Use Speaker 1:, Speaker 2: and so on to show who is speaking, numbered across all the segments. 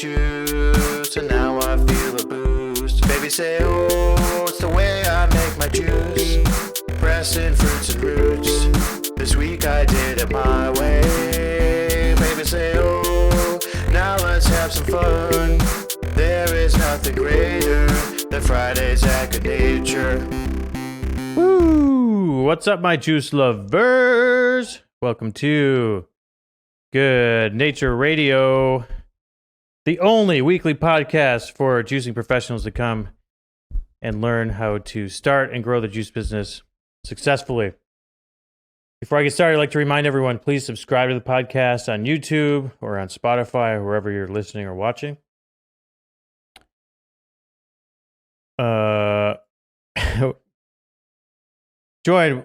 Speaker 1: juice, and now I feel a boost. Baby say, oh, it's the way I make my juice. Pressing fruits and roots. This week I did it my way. Baby say, oh, now let's have some fun. There is nothing greater than Fridays at Goodnature.
Speaker 2: Woo! What's up, my juice lovers? Welcome to Goodnature Radio, the only weekly podcast for juicing professionals to come and learn how to start and grow the juice business successfully. Before I get started, I'd like to remind everyone, please subscribe to the podcast on YouTube or on Spotify or wherever you're listening or watching. Join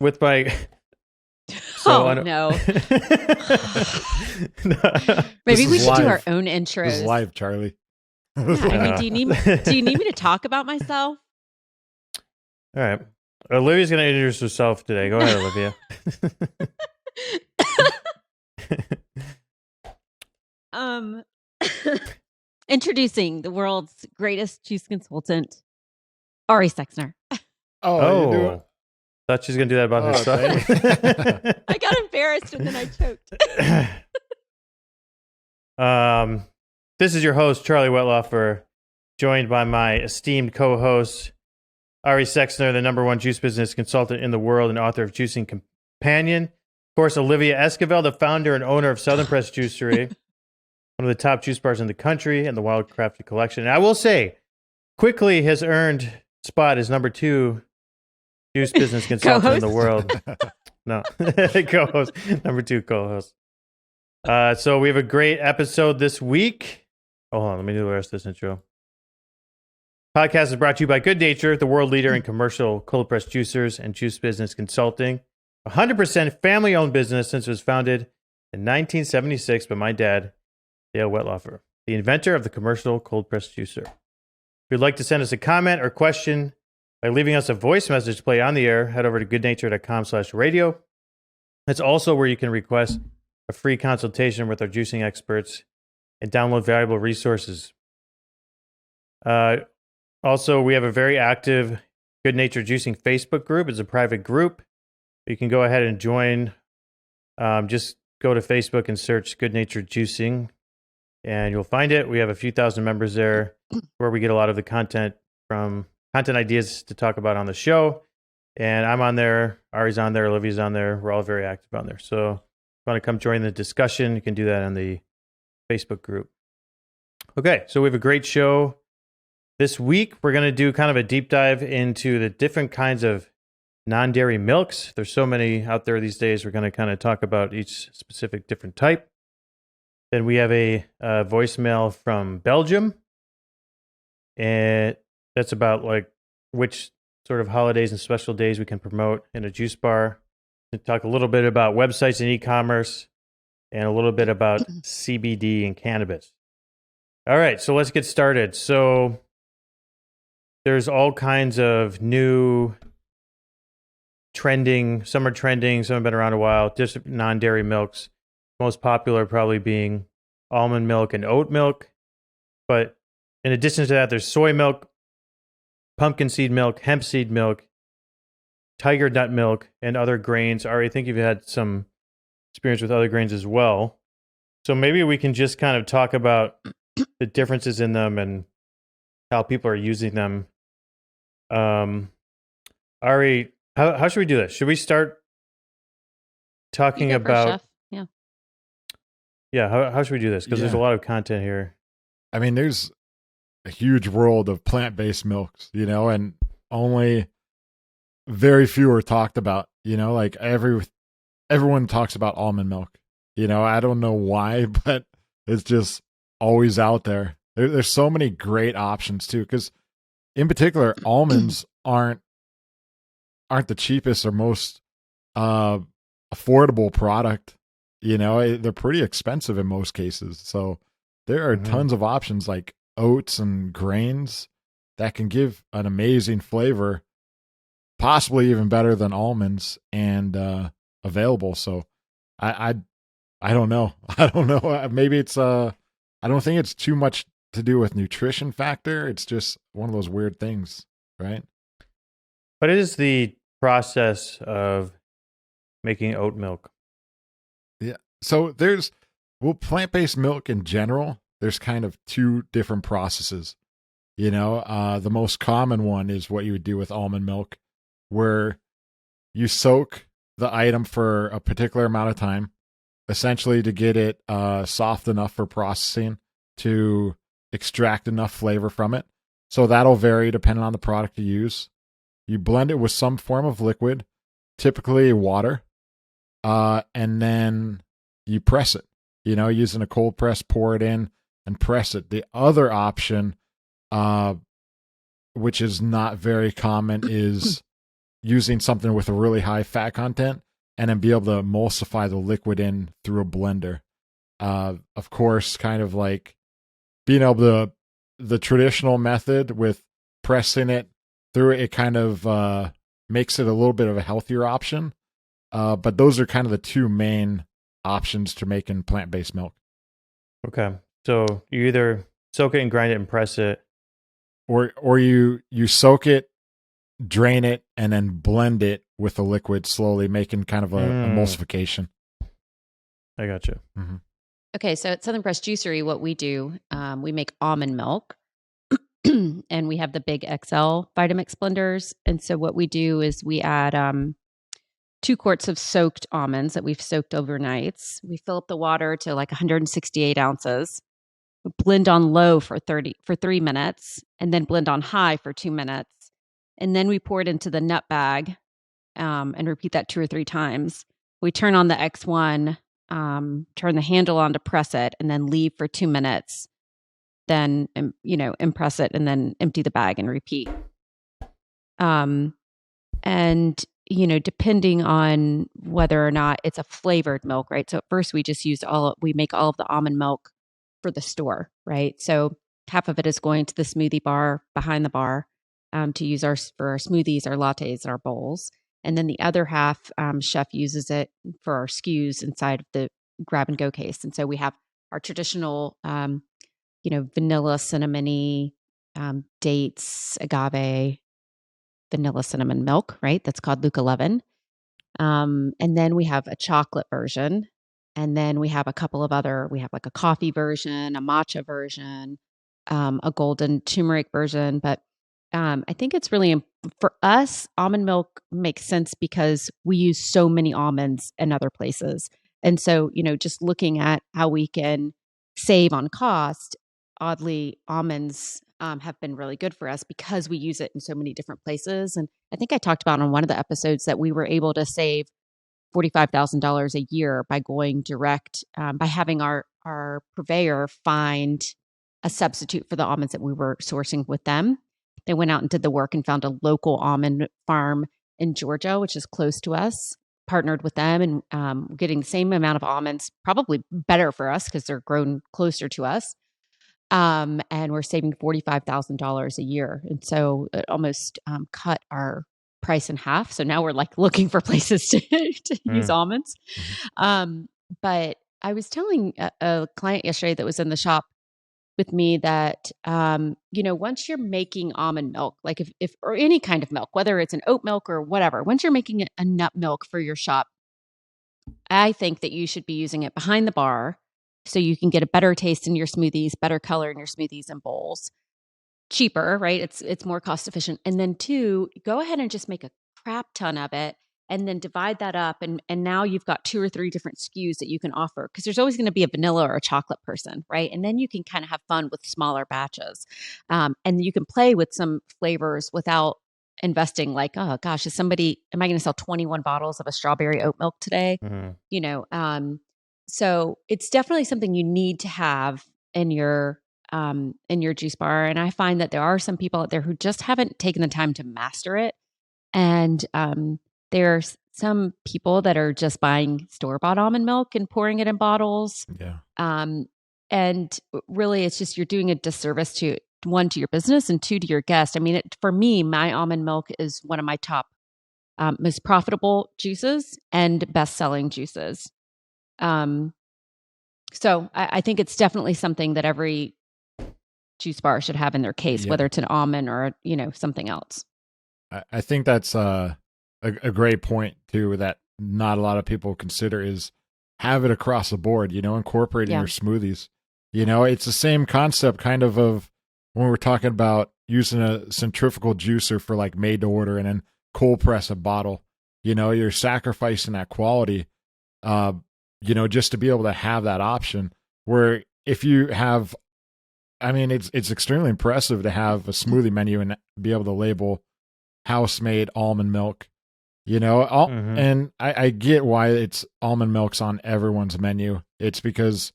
Speaker 2: with my...
Speaker 3: No. Maybe we should do our own intros.
Speaker 4: This is live, Charlie.
Speaker 3: Do you need me to talk about myself?
Speaker 2: All right. Olivia's going to introduce herself today. Go ahead, Olivia.
Speaker 3: Introducing the world's greatest juice consultant, Ari Sexner.
Speaker 2: Oh. Thought she was going to do that about herself.
Speaker 3: I got embarrassed and then I choked.
Speaker 2: This is your host, Charlie Wetlaufer, joined by my esteemed co-host, Ari Sexner, the #1 juice business consultant in the world and author of Juicing Companion. Of course, Olivia Esquivel, the founder and owner of Southern Press Juicery, one of the top juice bars in the country, and the Wild Crafted Collection. And I will say, quickly has earned spot as #2 juice business consultant in the world. No, co-host, #2 co-host. So we have a great episode this week. Oh, hold on, let me do the rest of this intro. Podcast is brought to you by Goodnature, the world leader in commercial cold press juicers and juice business consulting. 100% family-owned business since it was founded in 1976 by my dad, Dale Wetlaufer, the inventor of the commercial cold press juicer. If you'd like to send us a comment or question by leaving us a voice message to play on the air, head over to goodnature.com/radio. That's also where you can request a free consultation with our juicing experts and download valuable resources. Also, we have a very active Goodnature Juicing Facebook group. It's a private group. You can go ahead and join. Just go to Facebook and search Goodnature Juicing, and you'll find it. We have a few thousand members there where we get a lot of the content ideas to talk about on the show. And I'm on there. Ari's on there. Olivia's on there. We're all very active on there. So if you want to come join the discussion, you can do that on the Facebook group. Okay, so we have a great show. This week, we're going to do kind of a deep dive into the different kinds of non-dairy milks. There's so many out there these days. We're going to kind of talk about each specific different type. Then we have a voicemail from Belgium. And that's about like which sort of holidays and special days we can promote in a juice bar. We'll talk a little bit about websites and e-commerce and a little bit about CBD and cannabis. All right, so let's get started. So there's all kinds of new trending, some are trending, some have been around a while, just non-dairy milks. Most popular probably being almond milk and oat milk. But in addition to that, there's soy milk, pumpkin seed milk, hemp seed milk, tiger nut milk, and other grains. Ari, I think you've had some experience with other grains as well. So maybe we can just kind of talk about the differences in them and how people are using them. Ari, how should we do this? Should we start talking about... Yeah, how should we do this? Because there's a lot of content here.
Speaker 4: I mean, there's a huge world of plant-based milks, and only very few are talked about, like everyone talks about almond milk, I don't know why, but it's just always out there. There's so many great options too, because in particular, almonds aren't the cheapest or most affordable product. They're pretty expensive in most cases. So there are tons of options like oats and grains that can give an amazing flavor, possibly even better than almonds, and available. So I don't know. I don't know. Maybe it's I don't think it's too much to do with nutrition factor. It's just one of those weird things, right?
Speaker 2: What is the process of making oat milk?
Speaker 4: Yeah. So plant-based milk in general, there's kind of two different processes. The most common one is what you would do with almond milk, where you soak the item for a particular amount of time, essentially to get it soft enough for processing to extract enough flavor from it. So that'll vary depending on the product you use. You blend it with some form of liquid, typically water, and then you press it. Using a cold press, pour it in and press it. The other option, which is not very common, is using something with a really high fat content and then be able to emulsify the liquid in through a blender. Of course, kind of like being able to, the traditional method with pressing it through it kind of makes it a little bit of a healthier option. But those are kind of the two main options to making plant-based milk.
Speaker 2: Okay. So you either soak it and grind it and press it.
Speaker 4: Or you soak it, drain it, and then blend it with the liquid slowly, making kind of a emulsification.
Speaker 2: I got you.
Speaker 4: Mm-hmm.
Speaker 3: Okay, so at Southern Press Juicery, what we do, we make almond milk, and we have the big XL Vitamix blenders. And so what we do is we add 2 quarts of soaked almonds that we've soaked overnights. We fill up the water to like 168 ounces. We blend on low for 3 minutes, and then blend on high for 2 minutes. And then we pour it into the nut bag and repeat that 2 or 3 times. We turn on the X1, turn the handle on to press it, and then leave for 2 minutes. Then, impress it and then empty the bag and repeat. And, depending on whether or not it's a flavored milk, right? So at first we just we make all of the almond milk for the store, right? So half of it is going to the smoothie bar behind the bar to use for our smoothies, our lattes, our bowls. And then the other half, chef uses it for our SKUs inside of the grab and go case. And so we have our traditional, vanilla, cinnamony, dates, agave, vanilla cinnamon milk, right? That's called Luke 11. And then we have a chocolate version. And then we have a couple of we have like a coffee version, a matcha version, a golden turmeric version. But I think it's really, for us, almond milk makes sense because we use so many almonds in other places. And so, just looking at how we can save on cost, oddly, almonds have been really good for us because we use it in so many different places. And I think I talked about on one of the episodes that we were able to save $45,000 a year by going direct, by having our purveyor find a substitute for the almonds that we were sourcing with them. They went out and did the work and found a local almond farm in Georgia, which is close to us, partnered with them and getting the same amount of almonds, probably better for us because they're grown closer to us. And we're saving $45,000 a year. And so it almost cut our price in half. So now we're like looking for places to use almonds. But I was telling a client yesterday that was in the shop with me that, once you're making almond milk, like if or any kind of milk, whether it's an oat milk or whatever, once you're making a nut milk for your shop, I think that you should be using it behind the bar so you can get a better taste in your smoothies, better color in your smoothies and bowls. Cheaper, right? It's more cost efficient. And then 2, go ahead and just make a crap ton of it and then divide that up. And now you've got 2 or 3 different SKUs that you can offer because there's always going to be a vanilla or a chocolate person, right? And then you can kind of have fun with smaller batches. And you can play with some flavors without investing like, oh gosh, am I going to sell 21 bottles of a strawberry oat milk today? So it's definitely something you need to have in your juice bar. And I find that there are some people out there who just haven't taken the time to master it. And there's some people that are just buying store-bought almond milk and pouring it in bottles.
Speaker 4: Yeah.
Speaker 3: And really, it's just you're doing a disservice to 1, to your business, and 2, to your guest. I mean, for me, my almond milk is one of my top most profitable juices and best-selling juices. So I think it's definitely something that every juice bar should have in their case,
Speaker 4: Yeah.
Speaker 3: whether it's an almond or, something else.
Speaker 4: I think that's a great point too that not a lot of people consider is have it across the board, incorporate in
Speaker 3: Yeah.
Speaker 4: your smoothies. It's the same concept kind of when we're talking about using a centrifugal juicer for like made to order and then cold press a bottle. You're sacrificing that quality, just to be able to have that option where if you have, I mean, it's extremely impressive to have a smoothie menu and be able to label house-made almond milk,
Speaker 2: Mhm.
Speaker 4: and I get why it's almond milk's on everyone's menu. It's because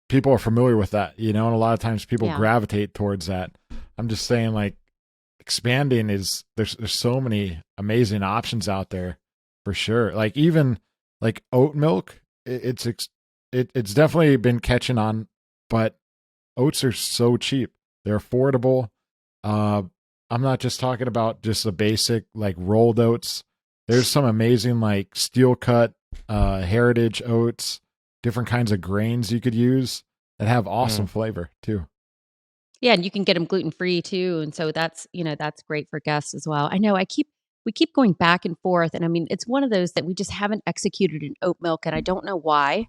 Speaker 4: people are familiar with that, and a lot of times people
Speaker 3: Yeah.
Speaker 4: gravitate towards that. I'm just saying, like, expanding is there's so many amazing options out there for sure. Like even like oat milk, it's definitely been catching on, but oats are so cheap. They're affordable. I'm not just talking about just the basic like rolled oats. There's some amazing like steel cut, heritage oats, different kinds of grains you could use that have awesome flavor too.
Speaker 3: Yeah, and you can get them gluten-free too, and so that's, that's great for guests as well. I know we keep going back and forth, and I mean, it's one of those that we just haven't executed in oat milk, and I don't know why.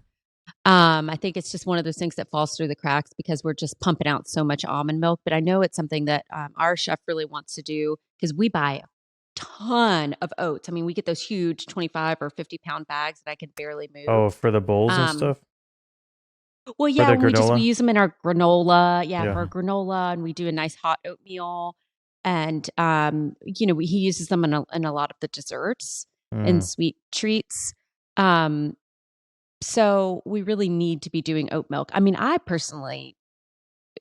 Speaker 3: I think it's just one of those things that falls through the cracks because we're just pumping out so much almond milk, but I know it's something that, our chef really wants to do because we buy a ton of oats. I mean, we get those huge 25 or 50-pound bags that I can barely move.
Speaker 2: Oh, for the bowls and
Speaker 3: Um
Speaker 2: stuff?
Speaker 3: Well,
Speaker 2: For
Speaker 3: yeah,
Speaker 2: the
Speaker 3: when we
Speaker 2: granola?
Speaker 3: use them in our granola, for
Speaker 2: Yeah.
Speaker 3: our granola, and we do a nice hot oatmeal, and he uses them in a lot of the desserts and
Speaker 2: Mm.
Speaker 3: sweet treats. Um, so we really need to be doing oat milk. I mean, I personally,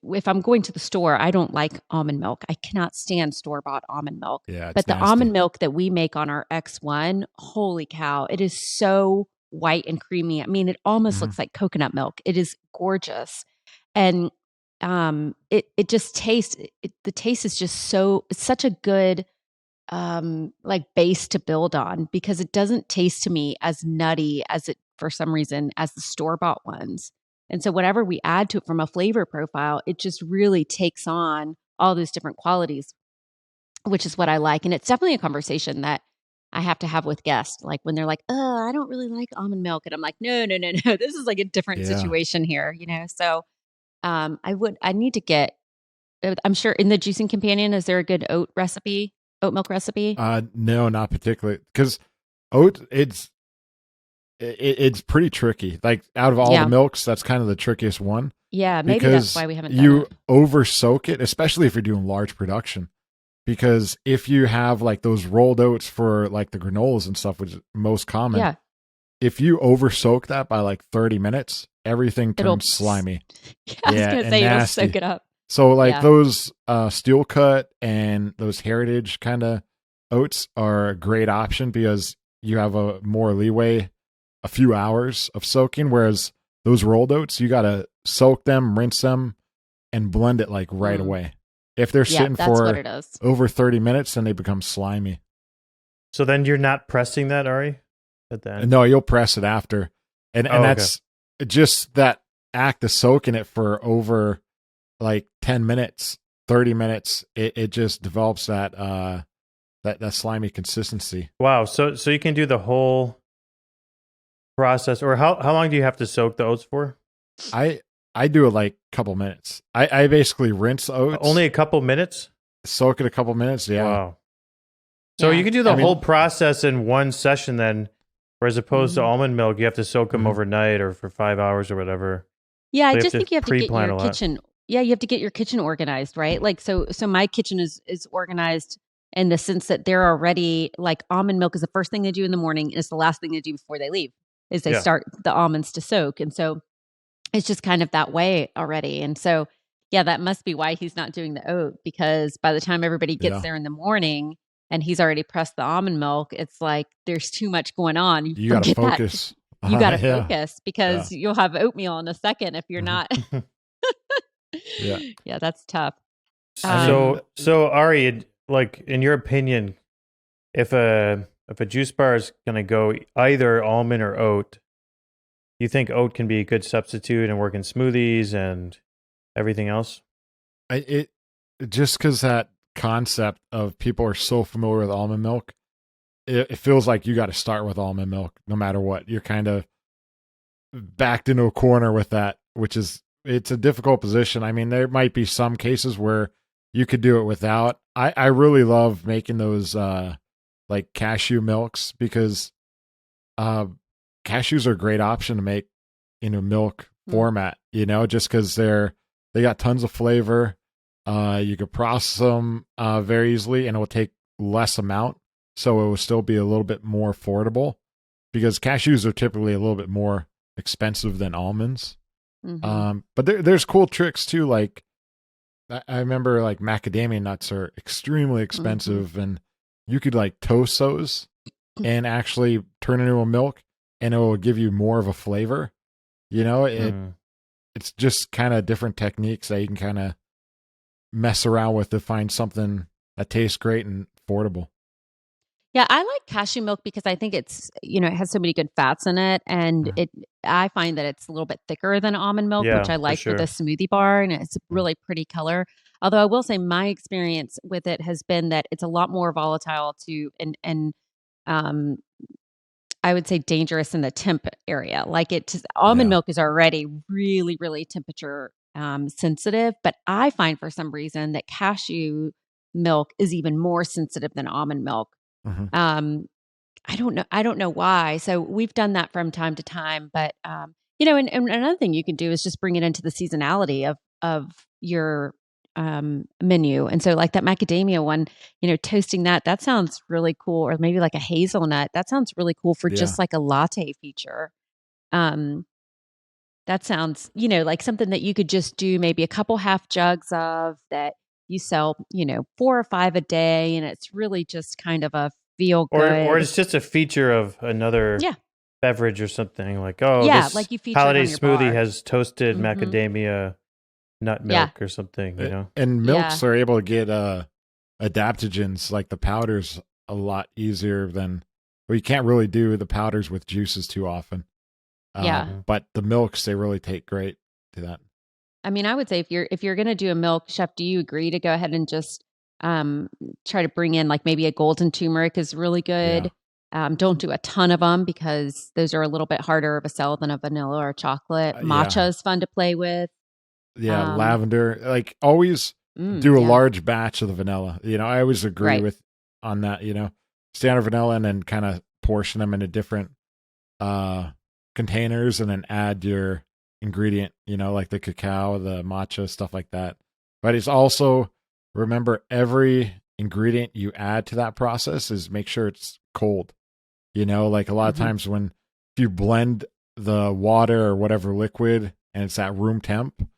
Speaker 3: if I'm going to the store, I don't like almond milk. I cannot stand store-bought almond milk.
Speaker 4: Yeah, it's
Speaker 3: But the
Speaker 4: nasty.
Speaker 3: almond milk that we make on our X1, holy cow, it is so white and creamy. I mean, it almost
Speaker 4: Mhm.
Speaker 3: looks like coconut milk. It is gorgeous. And it just tastes the taste is just it's such a good like base to build on because it doesn't taste to me as nutty as it for some reason as the store-bought ones. And so whatever we add to it from a flavor profile, it just really takes on all those different qualities, which is what I like. And it's definitely a conversation that I have to have with guests. Like when they're like, "Oh, I don't really like almond milk." And I'm like, "No, no, no, no. This is like a different
Speaker 4: Yeah.
Speaker 3: situation here. So I need to get, I'm sure in the juicing companion, is there a good oat milk recipe?
Speaker 4: No, not particularly because oat it's pretty tricky. Like out of all the
Speaker 3: Yeah.
Speaker 4: milks, that's kind of the trickiest one
Speaker 3: Yeah. Maybe that's
Speaker 4: because
Speaker 3: why we haven't done
Speaker 4: you
Speaker 3: it.
Speaker 4: over soak it, especially if you're doing large production. Because if you have like those rolled oats for like the granolas and stuff, which is most common,
Speaker 3: Yeah.
Speaker 4: if you over soak that by like 30 minutes, everything
Speaker 3: It'll,
Speaker 4: turns slimy.
Speaker 3: I was
Speaker 4: Yeah,
Speaker 3: going to
Speaker 4: and
Speaker 3: say it'll
Speaker 4: nasty.
Speaker 3: soak it up.
Speaker 4: So like
Speaker 3: Yeah.
Speaker 4: those steel cut and those heritage kind of oats are a great option because you have a more leeway, a few hours of soaking, whereas those rolled oats, you got to soak them, rinse them, and blend it like right
Speaker 3: Mm.
Speaker 4: away. If they're
Speaker 3: Yeah,
Speaker 4: sitting
Speaker 3: that's what
Speaker 4: for
Speaker 3: it is.
Speaker 4: over 30 minutes, then they become slimy.
Speaker 2: So then you're not pressing that, Ari? At the end?
Speaker 4: No, you'll press it after. And
Speaker 2: Oh, okay.
Speaker 4: that's just that act of soaking it for over like 10 minutes, 30 minutes. It just develops that that slimy consistency.
Speaker 2: Wow. So you can do the whole process, or how long do you have to soak the oats for?
Speaker 4: I do it like a couple minutes. I basically rinse the oats.
Speaker 2: Only a couple minutes?
Speaker 4: Soak it a couple minutes, yeah.
Speaker 2: Wow. So
Speaker 3: Yeah.
Speaker 2: you can do the
Speaker 4: I mean-
Speaker 2: whole process in one session then, whereas opposed to
Speaker 3: Mhm.
Speaker 2: almond milk, you have to soak them
Speaker 4: Mhm.
Speaker 2: overnight or for 5 hours or whatever.
Speaker 3: Yeah,
Speaker 2: So
Speaker 3: I
Speaker 2: you have
Speaker 3: just
Speaker 2: to
Speaker 3: think you have to get
Speaker 2: pre-plan
Speaker 3: your
Speaker 2: a lot.
Speaker 3: kitchen. Yeah, you have to get your kitchen organized, right? Like so my kitchen is organized in the sense that they're already like almond milk is the first thing they do in the morning and it's the last thing they do before they leave is they
Speaker 2: Yeah.
Speaker 3: start the almonds to soak. And so it's just kind of that way already. And so yeah, that must be why he's not doing the oat because by the time everybody gets
Speaker 4: Yeah.
Speaker 3: there in the morning and he's already pressed the almond milk, it's like there's too much going on.
Speaker 4: You got to
Speaker 3: forget that.
Speaker 4: focus.
Speaker 3: You got to
Speaker 4: Yeah.
Speaker 3: focus because you'll have oatmeal in a second if you're
Speaker 4: Mhm.
Speaker 3: not.
Speaker 4: Yeah.
Speaker 3: Yeah, that's tough.
Speaker 2: So Ari, like in your opinion, if a juice bar is going to go either almond or oat, you think oat can be a good substitute and work in smoothies and everything else?
Speaker 4: It just because that concept of people are so familiar with almond milk, it feels like you got to start with almond milk no matter what. You're kind of backed into a corner with that, which is, it's a difficult position. I mean, there might be some cases where you could do it without. I really love making those like cashew milks, because cashews are a great option to make in a milk format, you know, just because they got tons of flavor. You could process them very easily, and it will take less amount, so it will still be a little bit more affordable, because cashews are typically a little bit more expensive than almonds. But there's cool tricks too. Like I remember, like macadamia nuts are extremely expensive, and you could like toast those and actually turn into a milk, and it will give you more of a flavor. You know, it's just kind of different techniques that you can kind of mess around with to find something that tastes great and affordable.
Speaker 3: Yeah, I like cashew milk because I think it's, it has so many good fats in it, and I find that it's a little bit thicker than almond milk, which I like for the smoothie bar, and it's a really pretty color. Although I will say my experience with it has been that it's a lot more volatile and I would say dangerous in the temp area. Like almond milk is already really, really temperature sensitive, but I find for some reason that cashew milk is even more sensitive than almond milk. I don't know why. So we've done that from time to time, but and another thing you can do is just bring it into the seasonality of your menu. And so like that macadamia one, toasting that sounds really cool. Or maybe like a hazelnut, that sounds really cool for just like a latte feature. That sounds, like something that you could just do maybe a couple half jugs of that you sell, 4 or 5 a day. And it's really just kind of a feel good.
Speaker 2: Or it's just a feature of another beverage or something, like, this
Speaker 3: like you feature
Speaker 2: holiday
Speaker 3: on your
Speaker 2: smoothie
Speaker 3: bar.
Speaker 2: has toasted macadamia nut milk or something,
Speaker 4: And milks are able to get adaptogens like the powders a lot easier than, well, you can't really do the powders with juices too often. But the milks, they really take great to that.
Speaker 3: I mean, I would say if you're going to do a milk, Chef, do you agree to go ahead and just try to bring in like maybe a golden turmeric is really good. Don't do a ton of them because those are a little bit harder of a sell than a vanilla or chocolate. Matcha is fun to play with.
Speaker 4: Lavender, like always do a large batch of the vanilla. I always agree with on that, standard vanilla, and then kind of portion them into different containers, and then add your ingredient, like the cacao, the matcha, stuff like that. But it's also, remember, every ingredient you add to that process is make sure it's cold. Like a lot of times if you blend the water or whatever liquid and it's at room temp,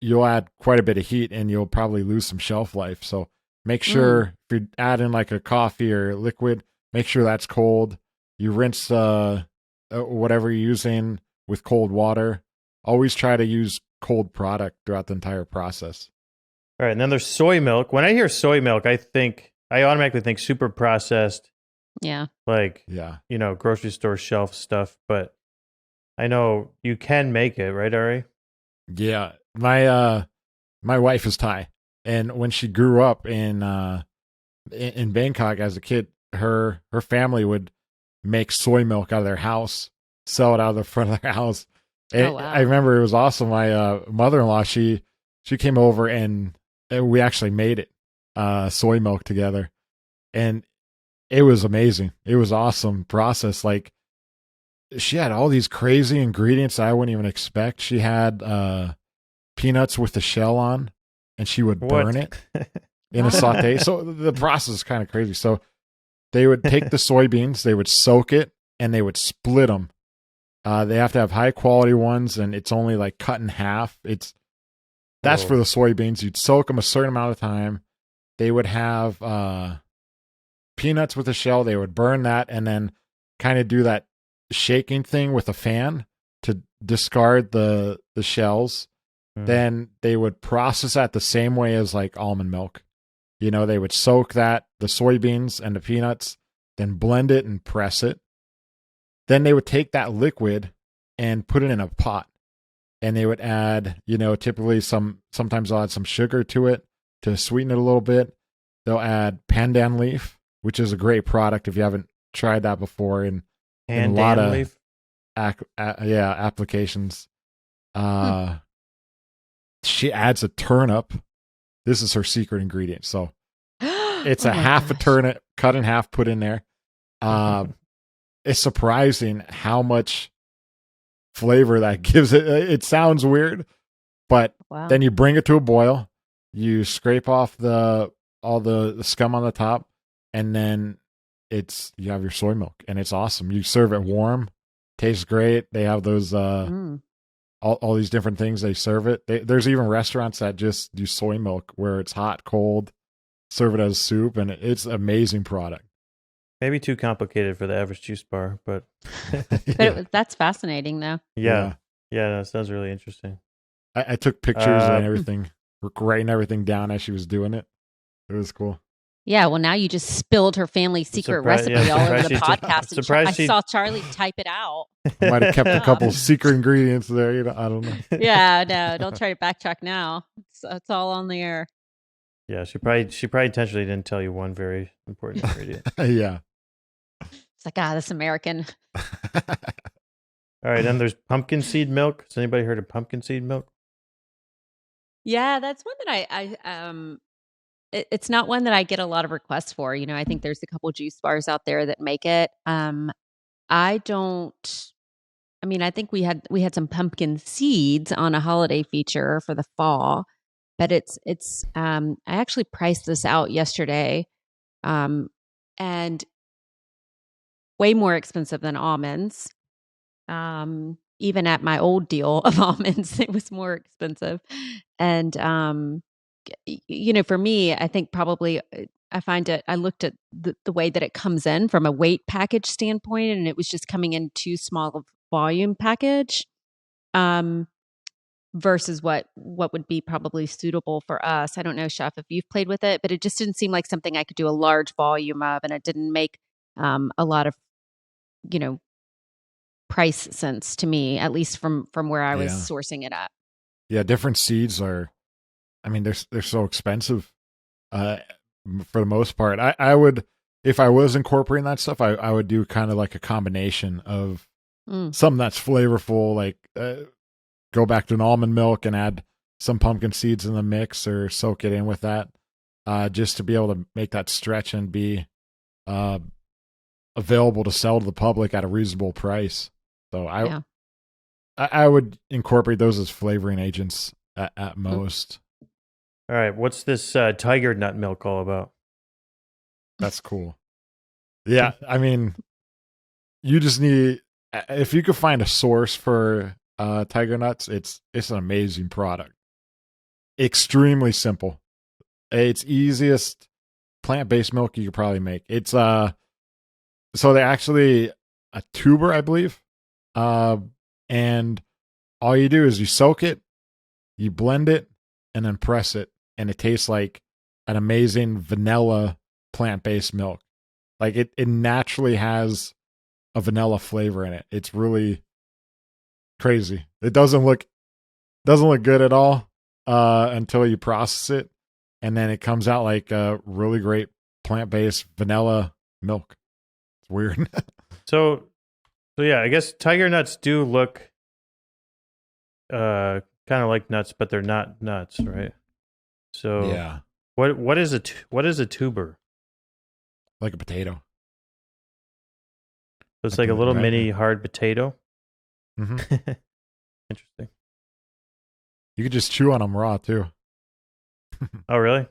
Speaker 4: you'll add quite a bit of heat and you'll probably lose some shelf life. So make sure if you add in like a coffee or liquid, make sure that's cold. You rinse whatever you're using with cold water. Always try to use cold product throughout the entire process.
Speaker 2: All right, and then there's soy milk. When I hear soy milk, I automatically think super processed. Like, grocery store shelf stuff. But I know you can make it, right, Ari?
Speaker 4: Yeah, my wife is Thai, and when she grew up in Bangkok as a kid, her family would make soy milk out of their house, sell it out of the front of their house. Wow. I remember it was awesome. My mother-in-law, she came over and we actually made it soy milk together, and it was amazing. It was awesome process. Like, she had all these crazy ingredients I wouldn't even expect. She had peanuts with the shell on, and she would burn it in a saute. So the process is kind of crazy. So they would take the soybeans, they would soak it, and they would split them. They have to have high quality ones, and it's only like cut in half. That's for the soybeans. You'd soak them a certain amount of time. They would have peanuts with the shell. They would burn that, and then kind of do that shaking thing with a fan to discard the shells. Then they would process that the same way as like almond milk. They would soak the soybeans and the peanuts, then blend it and press it. then they would take that liquid and put it in a pot, and they would add, typically sometimes they'll add some sugar to it to sweeten it a little bit. They'll add pandan leaf, which is a great product if you haven't tried that before, in a lot of
Speaker 2: leaf?
Speaker 4: applications. She adds a turnip. This is her secret ingredient. So it's a half a turnip cut in half, put in there. It's surprising how much flavor that gives it. It sounds weird, but then you bring it to a boil, you scrape off all the scum on the top, and then you have your soy milk, and it's awesome. You serve it warm, tastes great. They have those all these different things they serve it. There's even restaurants that just do soy milk where it's hot, cold, serve it as soup, and it's an amazing product.
Speaker 2: Maybe too complicated for the average juice bar, but
Speaker 3: that's fascinating though.
Speaker 2: Yeah, that sounds really interesting.
Speaker 4: I took pictures and everything, writing everything down as she was doing it. It was cool.
Speaker 3: Yeah, well, now you just spilled her family secret recipe all over the podcast. I saw Charlie type it out.
Speaker 4: I might have kept a couple secret ingredients there. I don't know.
Speaker 3: Yeah, no, don't try to backtrack now. It's all on the air.
Speaker 2: Yeah, she probably intentionally didn't tell you one very important ingredient.
Speaker 4: Yeah.
Speaker 3: It's like, this American.
Speaker 2: All right, then there's pumpkin seed milk. Has anybody heard of pumpkin seed milk?
Speaker 3: Yeah, that's one that it's not one that I get a lot of requests for. I think there's a couple juice bars out there that make it. I think we had some pumpkin seeds on a holiday feature for the fall, but it's I actually priced this out yesterday, and way more expensive than almonds. Even at my old deal of almonds, it was more expensive. And, for me, I think probably I looked at the way that it comes in from a weight package standpoint, and it was just coming in too small of volume package, versus what would be probably suitable for us. I don't know, Chef, if you've played with it, but it just didn't seem like something I could do a large volume of, and it didn't make a lot of, price sense to me, at least from where I was sourcing it at.
Speaker 4: Yeah, different seeds are, they're so expensive for the most part. I would, if I was incorporating that stuff, I would do kind of like a combination of something that's flavorful, like go back to an almond milk and add some pumpkin seeds in the mix, or soak it in with that, just to be able to make that stretch and be available to sell to the public at a reasonable price. So I would incorporate those as flavoring agents at most.
Speaker 2: All right, what's this tiger nut milk all about?
Speaker 4: That's cool. Yeah, you just need, if you could find a source for tiger nuts, it's an amazing product. Extremely simple. It's easiest plant-based milk you could probably make. It's so they're actually a tuber, I believe. And all you do is you soak it, you blend it, and then press it, and it tastes like an amazing vanilla plant-based milk. Like it naturally has a vanilla flavor in it. It's really crazy. It doesn't look good at all until you process it, and then it comes out like a really great plant-based vanilla milk. It's weird.
Speaker 2: So yeah, I guess tiger nuts do look kind of like nuts, but they're not nuts, right? So
Speaker 4: yeah,
Speaker 2: what is a tuber?
Speaker 4: Like a potato.
Speaker 2: So it's like a little mini hard potato.
Speaker 4: Mm-hmm.
Speaker 2: Interesting.
Speaker 4: You could just chew on them raw too.
Speaker 2: Oh, really?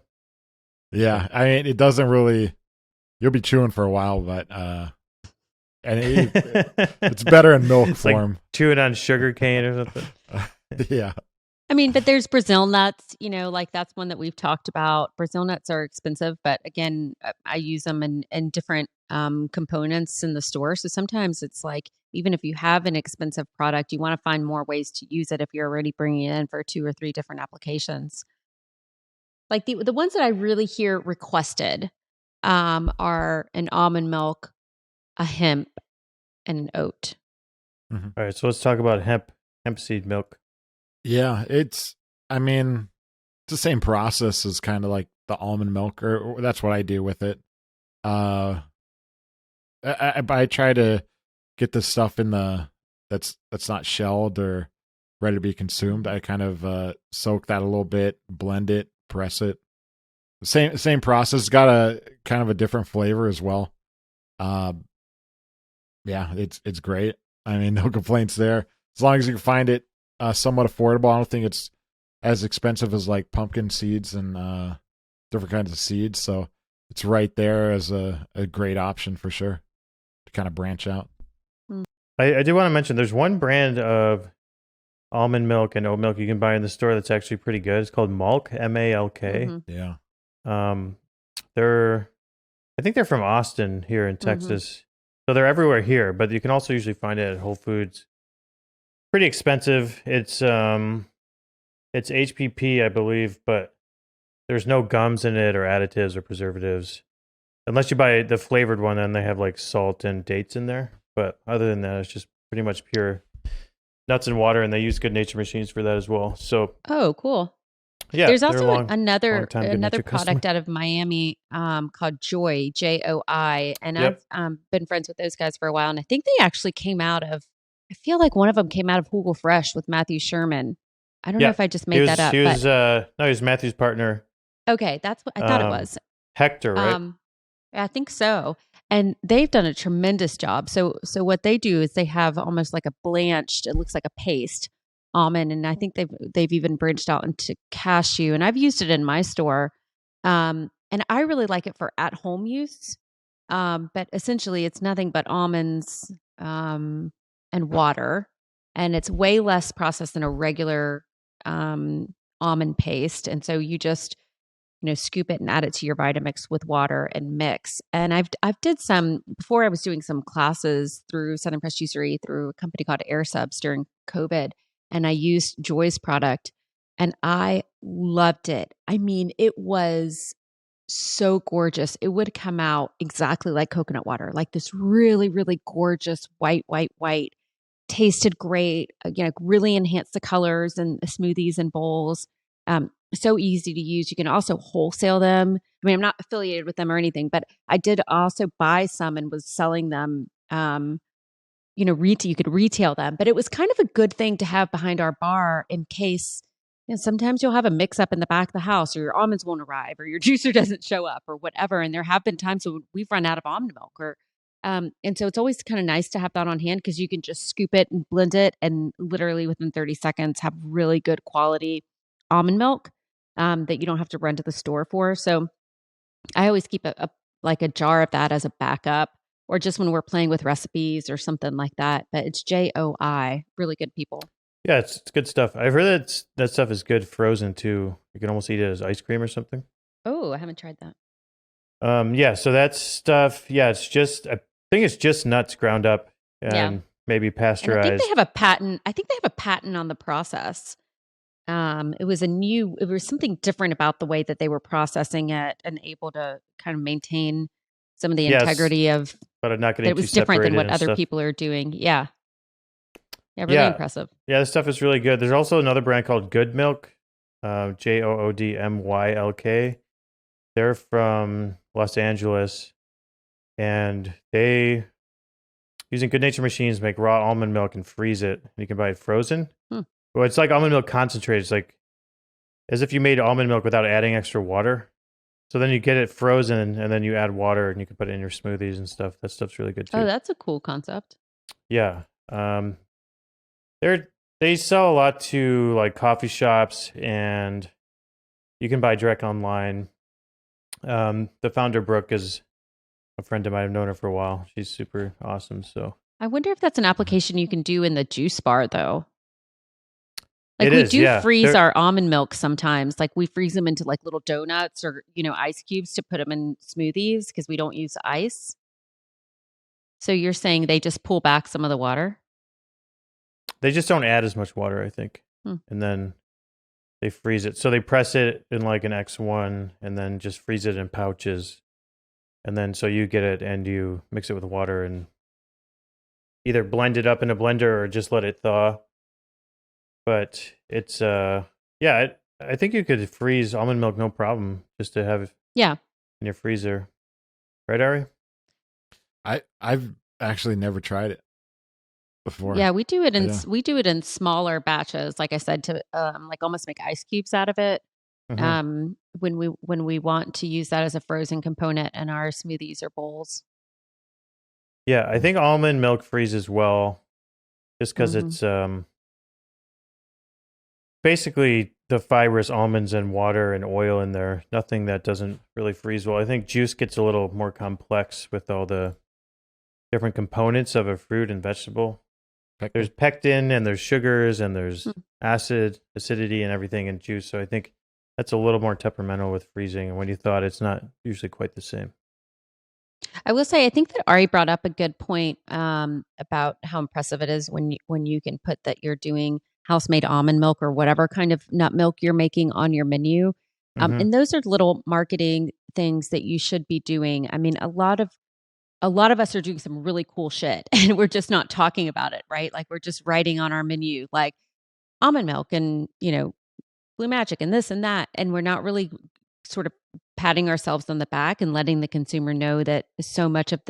Speaker 4: Yeah, it doesn't really. You'll be chewing for a while, but and it's better in milk form.
Speaker 2: Like chewing on sugar cane or something.
Speaker 4: Yeah.
Speaker 3: But there's Brazil nuts, like that's one that we've talked about. Brazil nuts are expensive, but again, I use them in different components in the store. So sometimes it's like, even if you have an expensive product, you want to find more ways to use it if you're already bringing it in for 2 or 3 different applications. Like the ones that I really hear requested are an almond milk, a hemp, and an oat.
Speaker 2: All right, so let's talk about hemp seed milk.
Speaker 4: Yeah, it's the same process as kind of like the almond milk, or that's what I do with it. I try to get the stuff in that's not shelled or ready to be consumed. I kind of soak that a little bit, blend it, press it. Same process. Got a kind of a different flavor as well. Yeah, it's great. I mean, no complaints there. As long as you can find it somewhat affordable. I don't think it's as expensive as like pumpkin seeds and different kinds of seeds. So it's right there as a great option for sure to kind of branch out.
Speaker 2: I do want to mention there's one brand of almond milk and oat milk you can buy in the store that's actually pretty good. It's called Malk, M-A-L-K.
Speaker 3: Mm-hmm.
Speaker 4: Yeah.
Speaker 2: I think they're from Austin here in Texas. So they're everywhere here, but you can also usually find it at Whole Foods. Pretty expensive. It's HPP, I believe, but there's no gums in it or additives or preservatives. Unless you buy the flavored one, then they have like salt and dates in there. But other than that, it's just pretty much pure nuts and water, and they use Goodnature machines for that as well. So,
Speaker 3: oh, cool.
Speaker 2: yeah,
Speaker 3: There's
Speaker 2: they're
Speaker 3: also another
Speaker 2: long-time Goodnature
Speaker 3: product
Speaker 2: customer.
Speaker 3: out of Miami called Joy, Joi, and
Speaker 2: Yep.
Speaker 3: I've been friends with those guys for a while, and I think they actually came out of. I feel like one of them came out of Hugel Fresh with Matthew Sherman. I don't know if I just made that up.
Speaker 2: He was Matthew's partner.
Speaker 3: Okay, that's what I thought it was.
Speaker 2: Hector, right?
Speaker 3: I think so. And they've done a tremendous job. So what they do is they have almost like a blanched, it looks like a paste almond, and I think they've even branched out into cashew. And I've used it in my store, and I really like it for at home use. But essentially, it's nothing but almonds and water, and it's way less processed than a regular almond paste. And so you just scoop it and add it to your Vitamix with water and mix. And I've did some before. I was doing some classes through Southern Press Juicery through a company called Air Subs during COVID, and I used Joy's product, and I loved it. I mean, it was so gorgeous. It would come out exactly like coconut water, like this really, really gorgeous white. Tasted great. Really enhanced the colors and the smoothies and bowls. So easy to use. You can also wholesale them. I mean, I'm not affiliated with them or anything, but I did also buy some and was selling them. You could retail them, but it was kind of a good thing to have behind our bar in case. Sometimes you'll have a mix up in the back of the house, or your almonds won't arrive, or your juicer doesn't show up, or whatever. And there have been times when we've run out of almond milk, and so it's always kind of nice to have that on hand because you can just scoop it and blend it, and literally within 30 seconds have really good quality almond milk that you don't have to run to the store for. So I always keep a jar of that as a backup, or just when we're playing with recipes or something like that. But it's JOI, really good people.
Speaker 2: Yeah, it's good stuff. I've heard that stuff is good frozen too. You can almost eat it as ice cream or something.
Speaker 3: Oh, I haven't tried that.
Speaker 2: Yeah, so that stuff, it's just, I think it's just nuts ground up and maybe pasteurized.
Speaker 3: And I think they have a patent on the process. It was something different about the way that they were processing it and able to kind of maintain some of the integrity of,
Speaker 2: but not getting
Speaker 3: that it was different than what other people are doing. Yeah. Yeah, really impressive.
Speaker 2: Yeah, this stuff is really good. There's also another brand called Good Milk, Joodmylk. They're from Los Angeles, and they, using Goodnature machines, make raw almond milk and freeze it. You can buy it frozen. Well, it's like almond milk concentrate. It's like as if you made almond milk without adding extra water. So then you get it frozen, and then you add water, and you can put it in your smoothies and stuff. That stuff's really good too.
Speaker 3: Oh, that's a cool concept.
Speaker 2: Yeah. They sell a lot to like coffee shops, and you can buy direct online. The founder, Brooke, is a friend of mine. I've known her for a while. She's super awesome. So
Speaker 3: I wonder if that's an application you can do in the juice bar, though. Like
Speaker 2: we do
Speaker 3: freeze our almond milk sometimes. Like we freeze them into like little donuts or ice cubes to put them in smoothies because we don't use ice. So you're saying they just pull back some of the water?
Speaker 2: They just don't add as much water, I think. And then they freeze it. So they press it in like an X1 and then just freeze it in pouches. And then so you get it and you mix it with water and either blend it up in a blender or just let it thaw. But it's I think you could freeze almond milk no problem, just to have in your freezer. Right, Ari?
Speaker 4: I've actually never tried it before.
Speaker 3: Yeah, we do it in smaller batches, like I said, to like almost make ice cubes out of it.
Speaker 2: Mhm.
Speaker 3: When we want to use that as a frozen component in our smoothies or bowls.
Speaker 2: Yeah, I think almond milk freezes well, just because it's basically the fibrous almonds and water and oil in there. Nothing that doesn't really freeze well. I think juice gets a little more complex with all the different components of a fruit and vegetable. There's pectin and there's sugars and there's acidity and everything in juice. So I think that's a little more temperamental with freezing. And when you thought, it's not usually quite the same.
Speaker 3: I will say, I think that Ari brought up a good point about how impressive it is when you can put that you're doing house-made almond milk or whatever kind of nut milk you're making on your menu. And those are little marketing things that you should be doing. I mean, a lot of us are doing some really cool shit and we're just not talking about it, right? Like we're just writing on our menu, like almond milk and, Blue Magic and this and that. And we're not really sort of patting ourselves on the back and letting the consumer know that so much of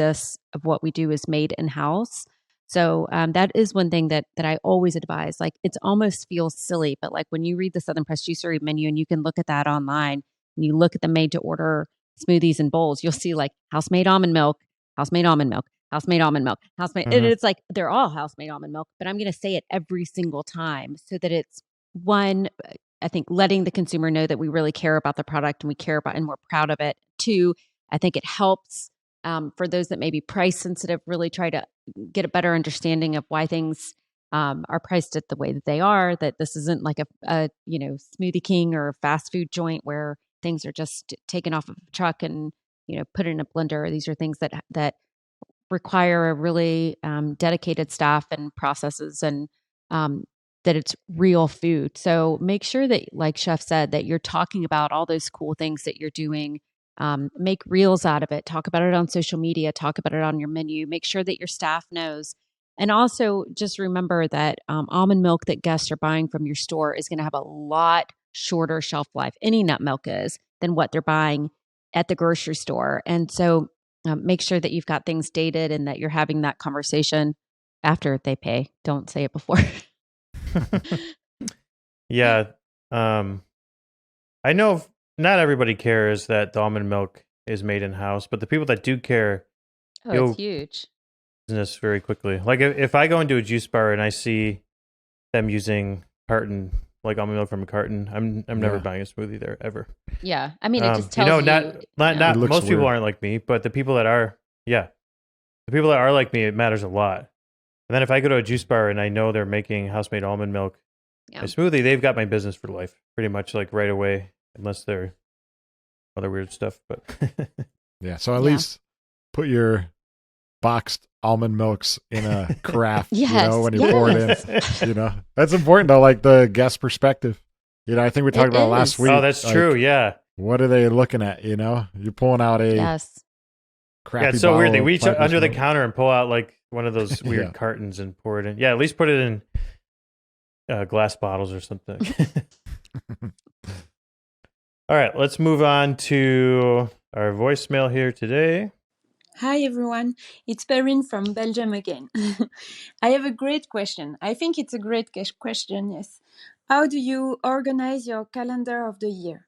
Speaker 3: what we do is made in-house. So that is one thing that I always advise. Like it almost feels silly, but like when you read the Southern Press Juicery menu and you can look at that online and you look at the made to order smoothies and bowls, you'll see like house-made almond milk, house-made almond milk, house-made almond milk, house-made. And it's like they're all house-made almond milk, but I'm going to say it every single time so that it's one, I think letting the consumer know that we really care about the product and we care about and we're proud of it. Two, I think it helps for those that may be price sensitive, really try to get a better understanding of why things are priced at the way that they are, that this isn't like a Smoothie King or a fast food joint where things are just taken off of a truck and, put in a blender. These are things that require a really dedicated staff and processes and that it's real food. So make sure that, like Chef said, that you're talking about all those cool things that you're doing. Make reels out of it. Talk about it on social media. Talk about it on your menu. Make sure that your staff knows. And also just remember that almond milk that guests are buying from your store is going to have a lot shorter shelf life, any nut milk is, than what they're buying at the grocery store. And so make sure that you've got things dated and that you're having that conversation after they pay. Don't say it before.
Speaker 2: Yeah. I know not everybody cares that the almond milk is made in-house, but the people that do care,
Speaker 3: it's huge.
Speaker 2: Business very quickly. Like if I go into a juice bar and I see them using carton, like almond milk from a carton, I'm never buying a smoothie there ever.
Speaker 3: Yeah. I mean, it just tells you.
Speaker 2: Not most
Speaker 4: weird.
Speaker 2: people aren't like me, but the people that are, the people that are like me, it matters a lot. And then if I go to a juice bar and I know they're making house-made almond milk, a smoothie, they've got my business for life, pretty much, like right away, unless they're other weird stuff. But
Speaker 4: yeah, so at least put your boxed almond milks in a carafe, when you pour it in. That's important though, like the guest perspective. I think we talked about it last week.
Speaker 2: Oh, that's true. Yeah.
Speaker 4: What are they looking at? You're pulling out a crappy
Speaker 2: it's so weird. They
Speaker 4: bottle of
Speaker 2: reach
Speaker 4: fibrous
Speaker 2: under the
Speaker 4: milk.
Speaker 2: counter and pull out like one of those weird cartons and pour it in. Yeah, at least put it in glass bottles or something. All right, let's move on to our voicemail here today.
Speaker 5: Hi everyone, it's Perrine from Belgium again. I have a great question. I think it's a great question, yes. How do you organize your calendar of the year?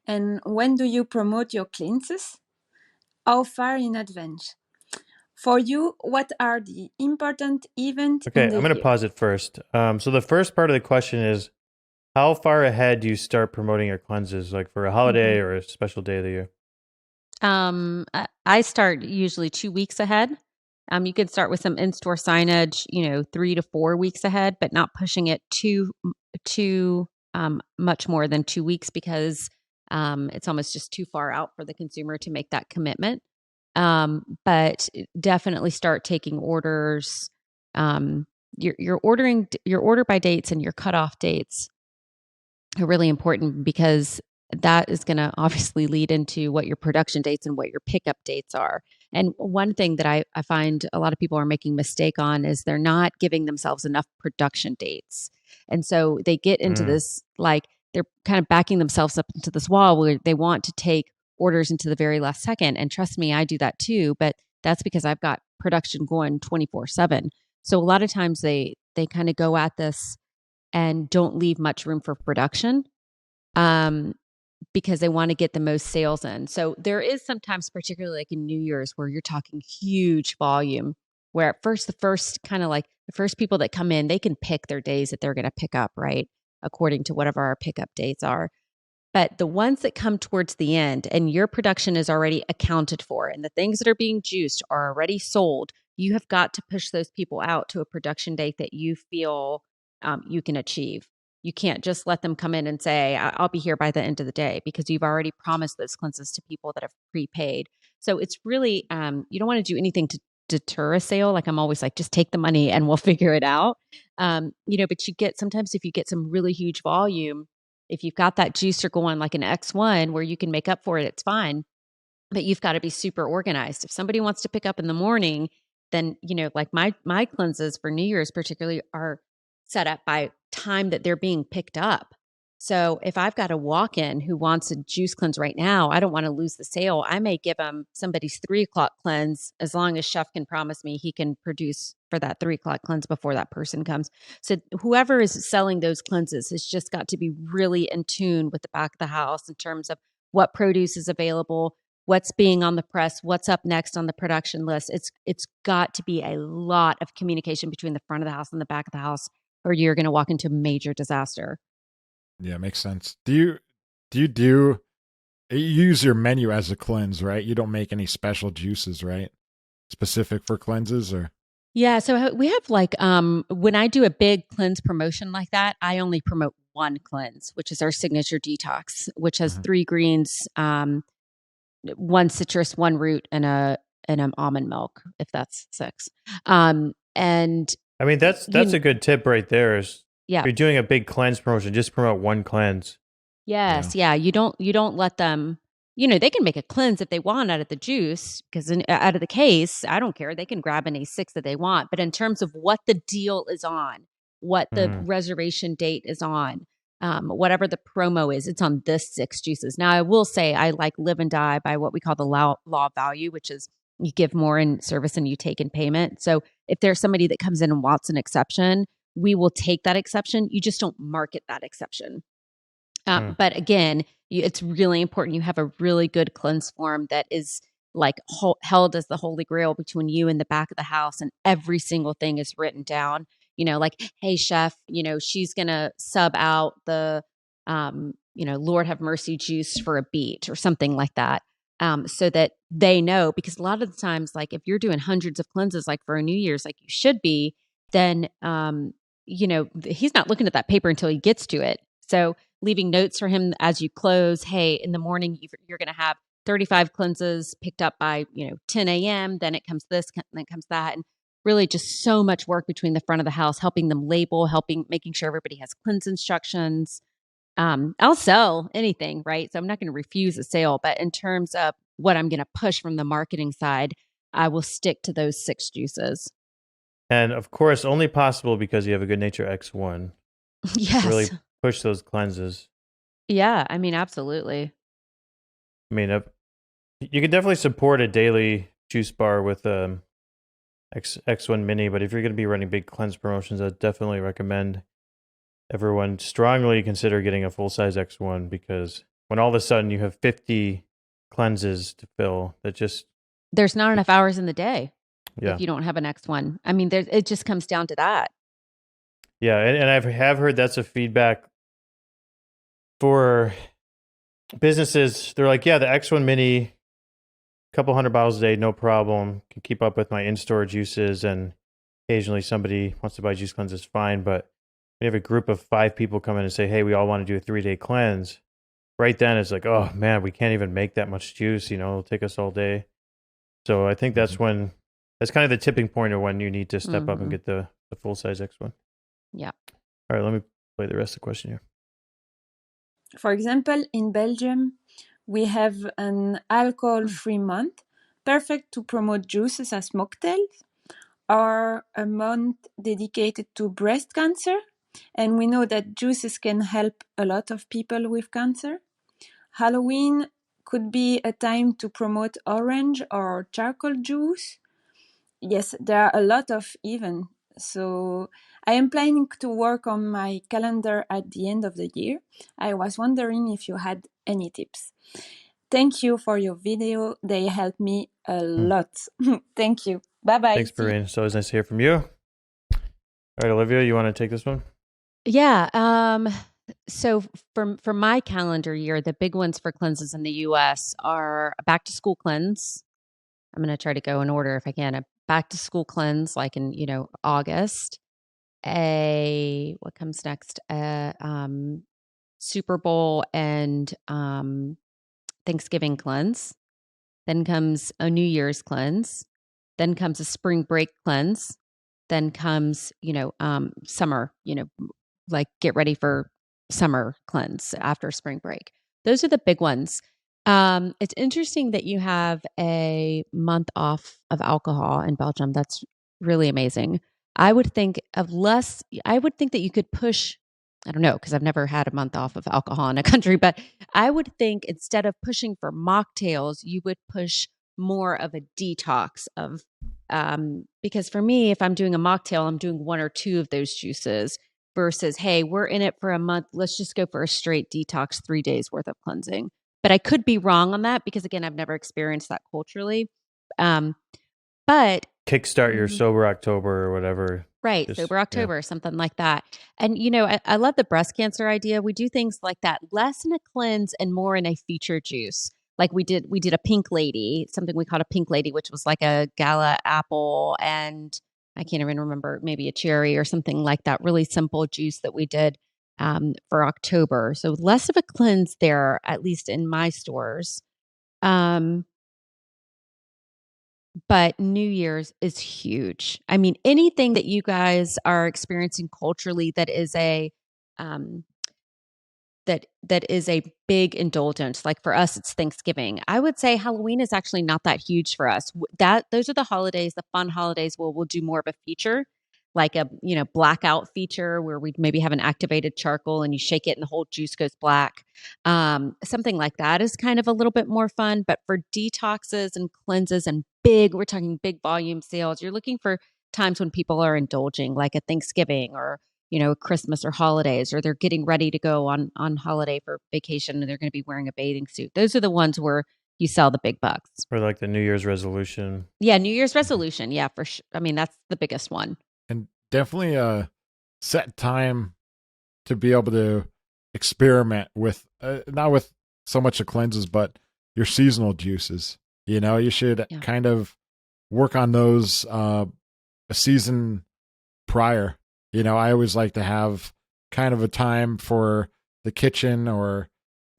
Speaker 5: And when do you promote your cleanses? How far in advance? For you, what are the important events in the
Speaker 2: Okay, I'm going to pause it first. So the first part of the question is, how far ahead do you start promoting your cleanses, like for a holiday or a special day of the year?
Speaker 3: I start usually 2 weeks ahead. You could start with some in-store signage, 3 to 4 weeks ahead, but not pushing it too much more than 2 weeks because it's almost just too far out for the consumer to make that commitment. But definitely start taking orders. Your order by dates and your cutoff dates are really important because that is going to obviously lead into what your production dates and what your pickup dates are. And one thing that I find a lot of people are making mistake on is they're not giving themselves enough production dates. And so they get into this, like they're kind of backing themselves up into this wall where they want to take orders into the very last second. And trust me, I do that too, but that's because I've got production going 24/7. So a lot of times they kind of go at this and don't leave much room for production. Because they want to get the most sales in. So there is sometimes, particularly like in New Year's, where you're talking huge volume, where at first, the first people that come in, they can pick their days that they're going to pick up, right? According to whatever our pickup dates are. But the ones that come towards the end and your production is already accounted for and the things that are being juiced are already sold, you have got to push those people out to a production date that you feel you can achieve. You can't just let them come in and say, I'll be here by the end of the day, because you've already promised those cleanses to people that have prepaid. So it's really, you don't want to do anything to deter a sale. Like I'm always like, just take the money and we'll figure it out. But sometimes if you get some really huge volume, if you've got that juicer going like an X1 where you can make up for it, it's fine. But you've got to be super organized. If somebody wants to pick up in the morning, then, like my cleanses for New Year's particularly are set up by time that they're being picked up. So if I've got a walk-in who wants a juice cleanse right now, I don't want to lose the sale. I may give them somebody's 3:00 cleanse as long as Chef can promise me he can produce for that 3:00 cleanse before that person comes. So whoever is selling those cleanses has just got to be really in tune with the back of the house in terms of what produce is available, what's being on the press, what's up next on the production list. It's got to be a lot of communication between the front of the house and the back of the house, or you're going to walk into a major disaster.
Speaker 4: Yeah, makes sense. Do you use your menu as a cleanse, right? You don't make any special juices, right? Specific for cleanses, or?
Speaker 3: Yeah, so we have like when I do a big cleanse promotion like that, I only promote one cleanse, which is our signature detox, which has 3 greens, 1 citrus, 1 root, and an almond milk, if that's 6. And
Speaker 2: I mean, that's a good tip right there. Is
Speaker 3: yeah,
Speaker 2: if you're doing a big cleanse promotion, just promote one cleanse.
Speaker 3: yes, yeah. You don't let them. They can make a cleanse if they want out of the juice, because out of the case, I don't care. They can grab any 6 that they want. But in terms of what the deal is on, what the reservation date is on, whatever the promo is, it's on this 6 juices. Now, I will say I like live and die by what we call the law of value, which is you give more in service than you take in payment. So if there's somebody that comes in and wants an exception, we will take that exception. You just don't market that exception. But again, it's really important you have a really good cleanse form that is like held as the holy grail between you and the back of the house, and every single thing is written down. Like, hey, Chef, she's going to sub out the, Lord have mercy juice for a beet or something like that. So that they know, because a lot of the times, like if you're doing hundreds of cleanses, like for a New Year's, like you should be, then, he's not looking at that paper until he gets to it. So leaving notes for him as you close, hey, in the morning, you're going to have 35 cleanses picked up by, 10 a.m. Then it comes this, then it comes that. And really just so much work between the front of the house, helping them label, making sure everybody has cleanse instructions. I'll sell anything, right? So I'm not going to refuse a sale, but in terms of what I'm going to push from the marketing side, I will stick to those 6 juices.
Speaker 2: And of course, only possible because you have a Goodnature X1.
Speaker 3: Yes.
Speaker 2: Really push those cleanses.
Speaker 3: Yeah, I mean, absolutely.
Speaker 2: I mean, you can definitely support a daily juice bar with X1 Mini, but if you're going to be running big cleanse promotions, I definitely recommend everyone strongly consider getting a full-size X1, because when all of a sudden you have 50 cleanses to fill,
Speaker 3: there's not enough hours in the day
Speaker 2: if
Speaker 3: you don't have an X1. I mean, it just comes down to that.
Speaker 2: Yeah, and I have heard that's a feedback for businesses. They're like, yeah, the X1 Mini, a couple hundred bottles a day, no problem. Can keep up with my in-store juices, and occasionally somebody wants to buy juice cleanses, fine. But when you have a group of 5 people come in and say, hey, we all want to do a 3-day cleanse, right then it's like, oh man, we can't even make that much juice. It'll take us all day. So I think that's kind of the tipping point of when you need to step up and get the full-size X1.
Speaker 3: Yeah.
Speaker 2: All right, let me play the rest of the question here.
Speaker 5: For example, in Belgium, we have an alcohol-free month, perfect to promote juices as mocktails, or a month dedicated to breast cancer. And we know that juices can help a lot of people with cancer. Halloween could be a time to promote orange or charcoal juice. Yes, there are a lot of events. So I am planning to work on my calendar at the end of the year. I was wondering if you had any tips. Thank you for your video. They helped me a lot. Thank you. Bye-bye.
Speaker 2: Thanks, Barine. It's always nice to hear from you. All right, Olivia, you want to take this one?
Speaker 3: Yeah. So for my calendar year, the big ones for cleanses in the US are a back to school cleanse. I'm going to try to go in order if I can. A back to school cleanse, like in, August. What comes next? Super Bowl and Thanksgiving cleanse. Then comes a New Year's cleanse. Then comes a spring break cleanse. Then comes, summer, like get ready for summer cleanse after spring break. Those are the big ones. It's interesting that you have a month off of alcohol in Belgium. That's really amazing. I would think that you could push, I don't know, because I've never had a month off of alcohol in a country, but I would think instead of pushing for mocktails, you would push more of a detox of, because for me, if I'm doing a mocktail, I'm doing one or two of those juices versus, hey, we're in it for a month. Let's just go for a straight detox, 3 days worth of cleansing. But I could be wrong on that because, again, I've never experienced that culturally. But
Speaker 2: kickstart your sober October or whatever.
Speaker 3: Right. Sober October, something like that. And, I love the breast cancer idea. We do things like that, less in a cleanse and more in a feature juice. Like we did a pink lady, something we called a pink lady, which was like a gala apple and I can't even remember, maybe a cherry or something like that. Really simple juice that we did for October. So less of a cleanse there, at least in my stores. But New Year's is huge. I mean, anything that you guys are experiencing culturally that is a that is a big indulgence. Like for us, it's Thanksgiving. I would say Halloween is actually not that huge for us. Those are the holidays, the fun holidays where we'll do more of a feature, like a blackout feature where we maybe have an activated charcoal and you shake it and the whole juice goes black. Something like that is kind of a little bit more fun. But for detoxes and cleanses and we're talking big volume sales, you're looking for times when people are indulging, like at Thanksgiving or Christmas or holidays, or they're getting ready to go on holiday for vacation and they're going to be wearing a bathing suit. Those are the ones where you sell the big bucks.
Speaker 2: Or like the New Year's resolution.
Speaker 3: Yeah, New Year's resolution. Yeah, for sure. I mean, that's the biggest one.
Speaker 4: And definitely a set time to be able to experiment with, not with so much the cleanses, but your seasonal juices. You should kind of work on those a season prior. I always like to have kind of a time for the kitchen or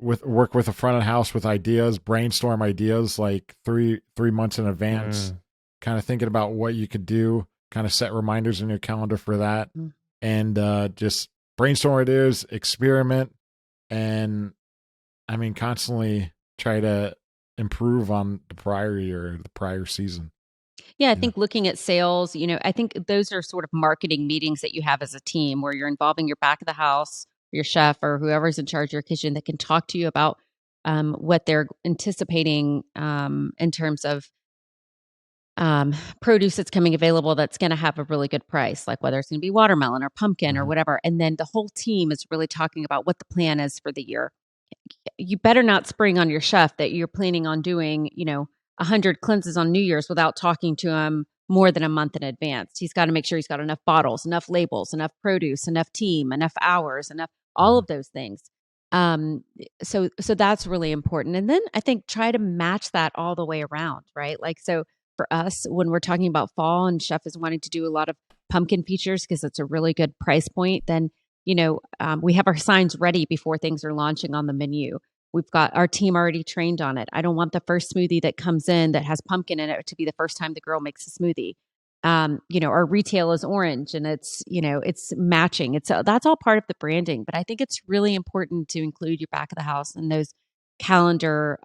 Speaker 4: work with the front of the house with ideas, brainstorm ideas like three months in advance, kind of thinking about what you could do, kind of set reminders in your calendar for that, and just brainstorm ideas, experiment, and constantly try to improve on the prior year, the prior season.
Speaker 3: Yeah, I think looking at sales, I think those are sort of marketing meetings that you have as a team where you're involving your back of the house, your chef or whoever's in charge of your kitchen that can talk to you about what they're anticipating in terms of produce that's coming available that's going to have a really good price, like whether it's going to be watermelon or pumpkin or whatever. And then the whole team is really talking about what the plan is for the year. You better not spring on your chef that you're planning on doing, 100 cleanses on New Year's without talking to him more than a month in advance. He's got to make sure he's got enough bottles, enough labels, enough produce, enough team, enough hours, enough, all of those things. So that's really important. And then I think try to match that all the way around, right? Like, so for us, when we're talking about fall and chef is wanting to do a lot of pumpkin features because it's a really good price point, then, we have our signs ready before things are launching on the menu. We've got our team already trained on it. I don't want the first smoothie that comes in that has pumpkin in it to be the first time the girl makes a smoothie. Our retail is orange and it's matching. That's all part of the branding, but I think it's really important to include your back of the house in those calendar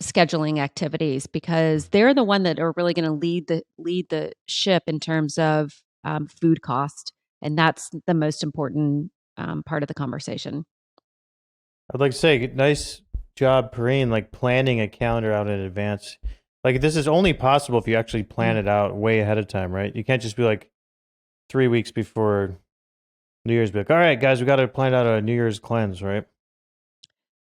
Speaker 3: scheduling activities, because they're the one that are really going to lead the ship in terms of food cost, and that's the most important part of the conversation.
Speaker 2: I'd like to say, nice job, Perrine, like planning a calendar out in advance. Like this is only possible if you actually plan it out way ahead of time, right? You can't just be like 3 weeks before New Year's, be like, all right, guys, we got to plan out a New Year's cleanse, right?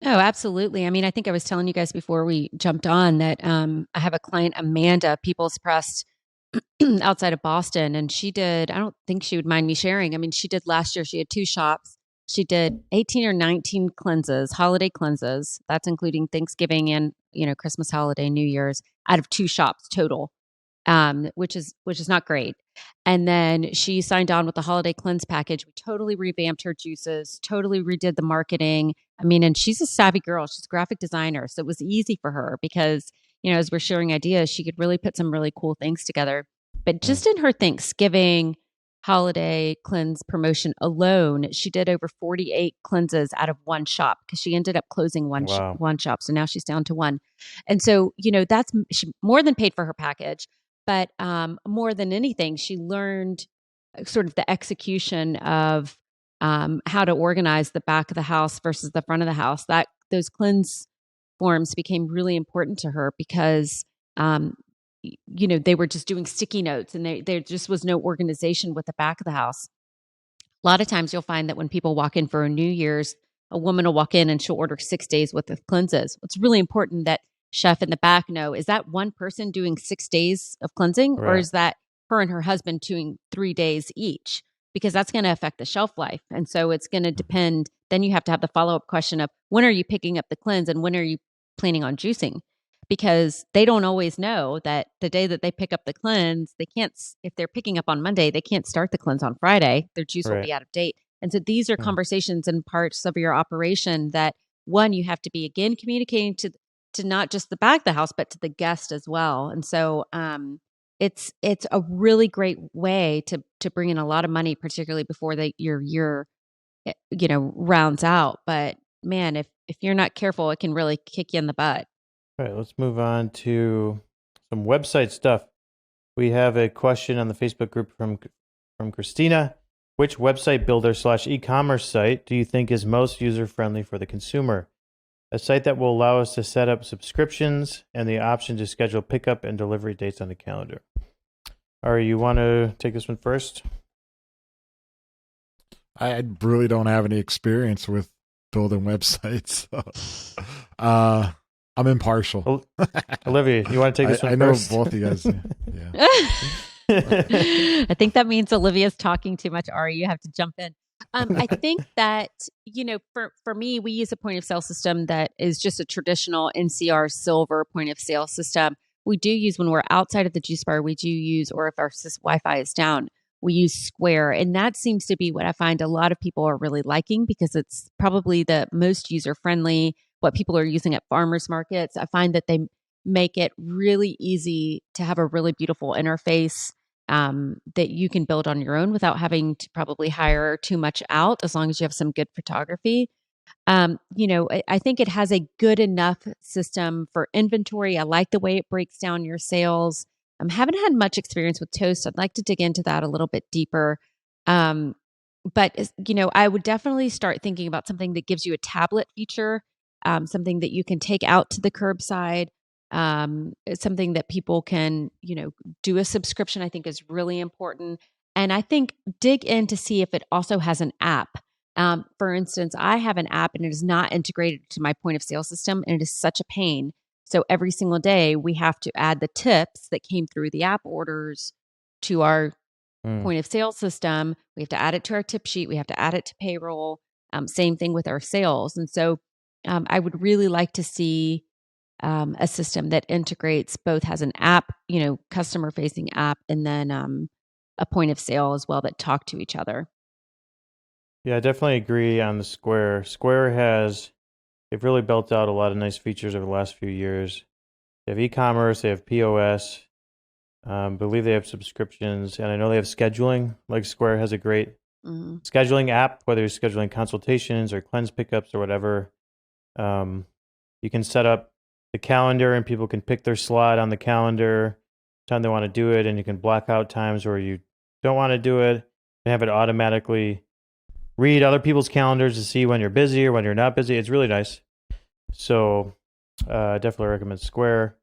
Speaker 3: Oh, absolutely. I mean, I think I was telling you guys before we jumped on that I have a client, Amanda, People's Press, outside of Boston, and she did, I don't think she would mind me sharing. I mean, she did last year, she had 2 shops. She did 18 or 19 cleanses, holiday cleanses. That's including Thanksgiving and, Christmas holiday, New Year's, out of 2 shops total, which is not great. And then she signed on with the holiday cleanse package. We totally revamped her juices, totally redid the marketing. I mean, and she's a savvy girl. She's a graphic designer. So it was easy for her because, as we're sharing ideas, she could really put some really cool things together. But just in her Thanksgiving holiday cleanse promotion alone, she did over 48 cleanses out of 1 shop because she ended up closing one shop. So now she's down to 1. And so, that's she more than paid for her package. But more than anything, she learned sort of the execution of how to organize the back of the house versus the front of the house. That those cleanse forms became really important to her because they were just doing sticky notes, and there just was no organization with the back of the house. A lot of times you'll find that when people walk in for a New Year's, a woman will walk in and she'll order 6 days worth of cleanses. It's really important that chef in the back know, is that one person doing 6 days of cleansing, or is that her and her husband doing 3 days each? Because that's going to affect the shelf life. And so it's going to depend. Then you have to have the follow-up question of, when are you picking up the cleanse and when are you planning on juicing? Because they don't always know that the day that they pick up the cleanse, they can't, if they're picking up on Monday, they can't start the cleanse on Friday. Their juice will be out of date. And so these are conversations and parts of your operation that, one, you have to be, again, communicating to not just the back of the house, but to the guest as well. And so it's a really great way to bring in a lot of money, particularly before your year, rounds out. But man, if you're not careful, it can really kick you in the butt.
Speaker 2: All right, let's move on to some website stuff. We have a question on the Facebook group from Christina. Which website builder / e-commerce site do you think is most user-friendly for the consumer? A site that will allow us to set up subscriptions and the option to schedule pickup and delivery dates on the calendar. Ari, you want to take this one first?
Speaker 4: I really don't have any experience with building websites. So, I'm impartial.
Speaker 2: Olivia, you want to take this one first?
Speaker 4: I know both of you guys. Yeah.
Speaker 3: I think that means Olivia's talking too much. Ari, you have to jump in. I think that, for me, we use a point of sale system that is just a traditional NCR silver point of sale system. We do use, when we're outside of the juice bar, we do use, or if our Wi-Fi is down, we use Square. And that seems to be what I find a lot of people are really liking, because it's probably the most user-friendly, what people are using at farmers markets. I find that they make it really easy to have a really beautiful interface that you can build on your own without having to probably hire too much out, as long as you have some good photography. I think it has a good enough system for inventory. I like the way it breaks down your sales. Haven't had much experience with Toast. I'd like to dig into that a little bit deeper. But I would definitely start thinking about something that gives you a tablet feature, something that you can take out to the curbside. It's something that people can, do a subscription, I think is really important. And I think dig in to see if it also has an app. For instance, I have an app and it is not integrated to my point of sale system, and it is such a pain. So every single day we have to add the tips that came through the app orders to our point of sale system. We have to add it to our tip sheet. We have to add it to payroll. Same thing with our sales. And so I would really like to see a system that integrates, both has an app, customer facing app, and then a point of sale as well that talk to each other.
Speaker 2: Yeah, I definitely agree on the Square. They've really built out a lot of nice features over the last few years. They have e-commerce, they have POS, believe they have subscriptions, and I know they have scheduling. Like Square has a great scheduling app, whether you're scheduling consultations or cleanse pickups or whatever. You can set up the calendar, and people can pick their slot on the calendar, time they want to do it, and you can block out times where you don't want to do it and have it automatically read other people's calendars to see when you're busy or when you're not busy. It's really nice. So definitely recommend Square.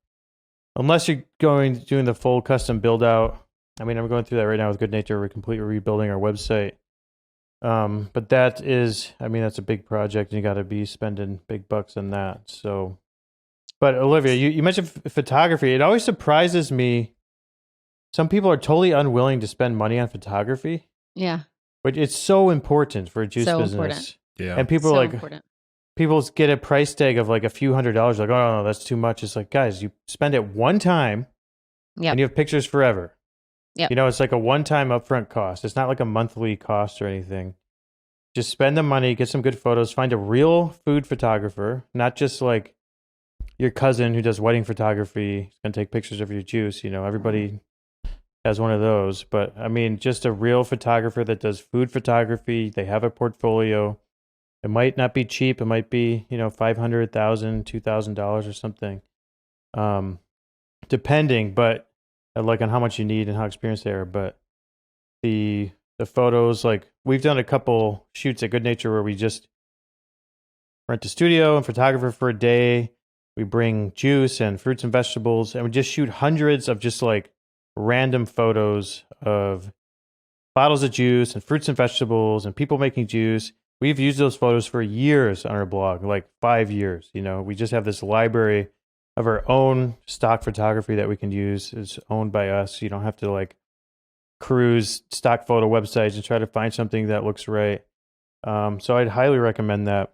Speaker 2: Unless you're doing the full custom build out. I mean, I'm going through that right now with Goodnature. We're completely rebuilding our website. But that is, I mean, that's a big project, and you got to be spending big bucks on that. So, but Olivia, you mentioned photography. It always surprises me. Some people are totally unwilling to spend money on photography.
Speaker 3: Yeah.
Speaker 2: But it's so important for a juice business.
Speaker 3: Important.
Speaker 4: Yeah.
Speaker 2: And people
Speaker 3: So
Speaker 2: are like,
Speaker 3: important.
Speaker 2: people get a price tag of like a few $100s. Like, oh, no, that's too much. It's like, guys, you spend it one time
Speaker 3: Yep.
Speaker 2: and you have pictures forever.
Speaker 3: Yep.
Speaker 2: You know, it's like a one-time upfront cost. It's not like a monthly cost or anything. Just spend the money, get some good photos, find a real food photographer, not just like your cousin who does wedding photography. He's going to take pictures of your juice. You know, everybody has one of those. But I mean, just a real photographer that does food photography. They have a portfolio. It might not be cheap. It might be, you know, $500, $2,000 or something. Depending, but like on how much you need and how experienced they are. But the photos, like we've done a couple shoots at Goodnature where we just rent a studio and photographer for a day. We bring juice and fruits and vegetables, and we just shoot hundreds of just like random photos of bottles of juice and fruits and vegetables and people making juice. We've used those photos for years on our blog, like 5 years. You know, we just have this library of our own stock photography that we can use. It's owned by us. You don't have to like cruise stock photo websites and try to find something that looks right. So I'd highly recommend that.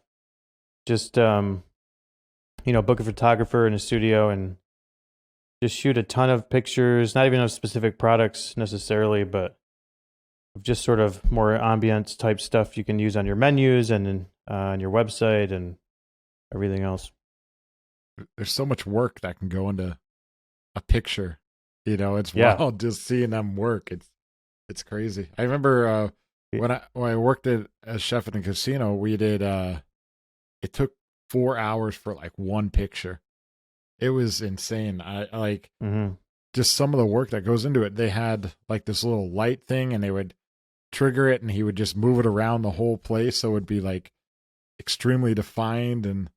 Speaker 2: Just, you know, book a photographer in a studio and just shoot a ton of pictures, not even of specific products necessarily, but just sort of more ambient type stuff you can use on your menus and on your website and everything else.
Speaker 4: There's so much work that can go into a picture. You know, it's wild just seeing them work. It's crazy. I remember when I worked as a chef in a casino, we did it took 4 hours for like one picture. It was insane. I like just some of the work that goes into it. They had like this little light thing, and they would trigger it, and he would just move it around the whole place, so it would be like extremely defined. And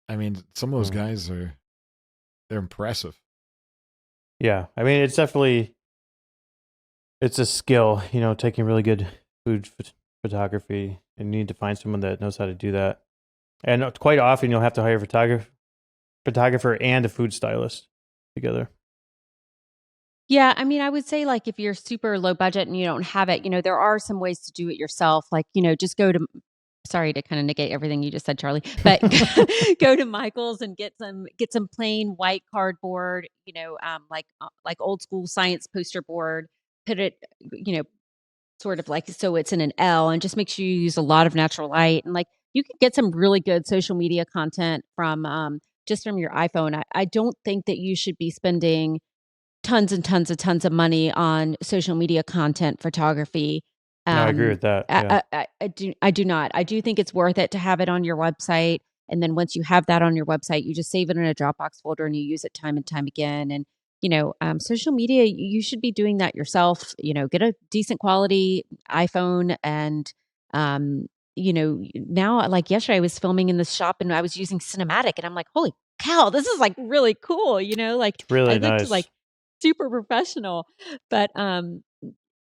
Speaker 4: I mean, some of those guys they're impressive.
Speaker 2: Yeah, I mean, it's definitely, it's a skill, you know, taking really good food photography, and you need to find someone that knows how to do that. And quite often you'll have to hire a photographer and a food stylist together.
Speaker 3: Yeah, I mean, I would say like if you're super low budget and you don't have it, you know, there are some ways to do it yourself. Like, you know, just go to, sorry to kind of negate everything you just said, Charlie, but go to Michael's and get some plain white cardboard, you know, like old school science poster board, put it, you know, sort of like, so it's in an L, and just make sure you use a lot of natural light. And like, you can get some really good social media content from, just from your iPhone. I don't think that you should be spending tons and tons of money on social media content photography.
Speaker 2: No, I agree with that. Yeah.
Speaker 3: I do not. I do think it's worth it to have it on your website. And then once you have that on your website, you just save it in a Dropbox folder and you use it time and time again. And, you know, social media, you should be doing that yourself. You know, get a decent quality iPhone. And, you know, now, like yesterday, I was filming in the shop and I was using cinematic, and I'm like, holy cow, this is like really cool. You know, like
Speaker 2: It's really
Speaker 3: I looked
Speaker 2: nice.
Speaker 3: like super professional, but,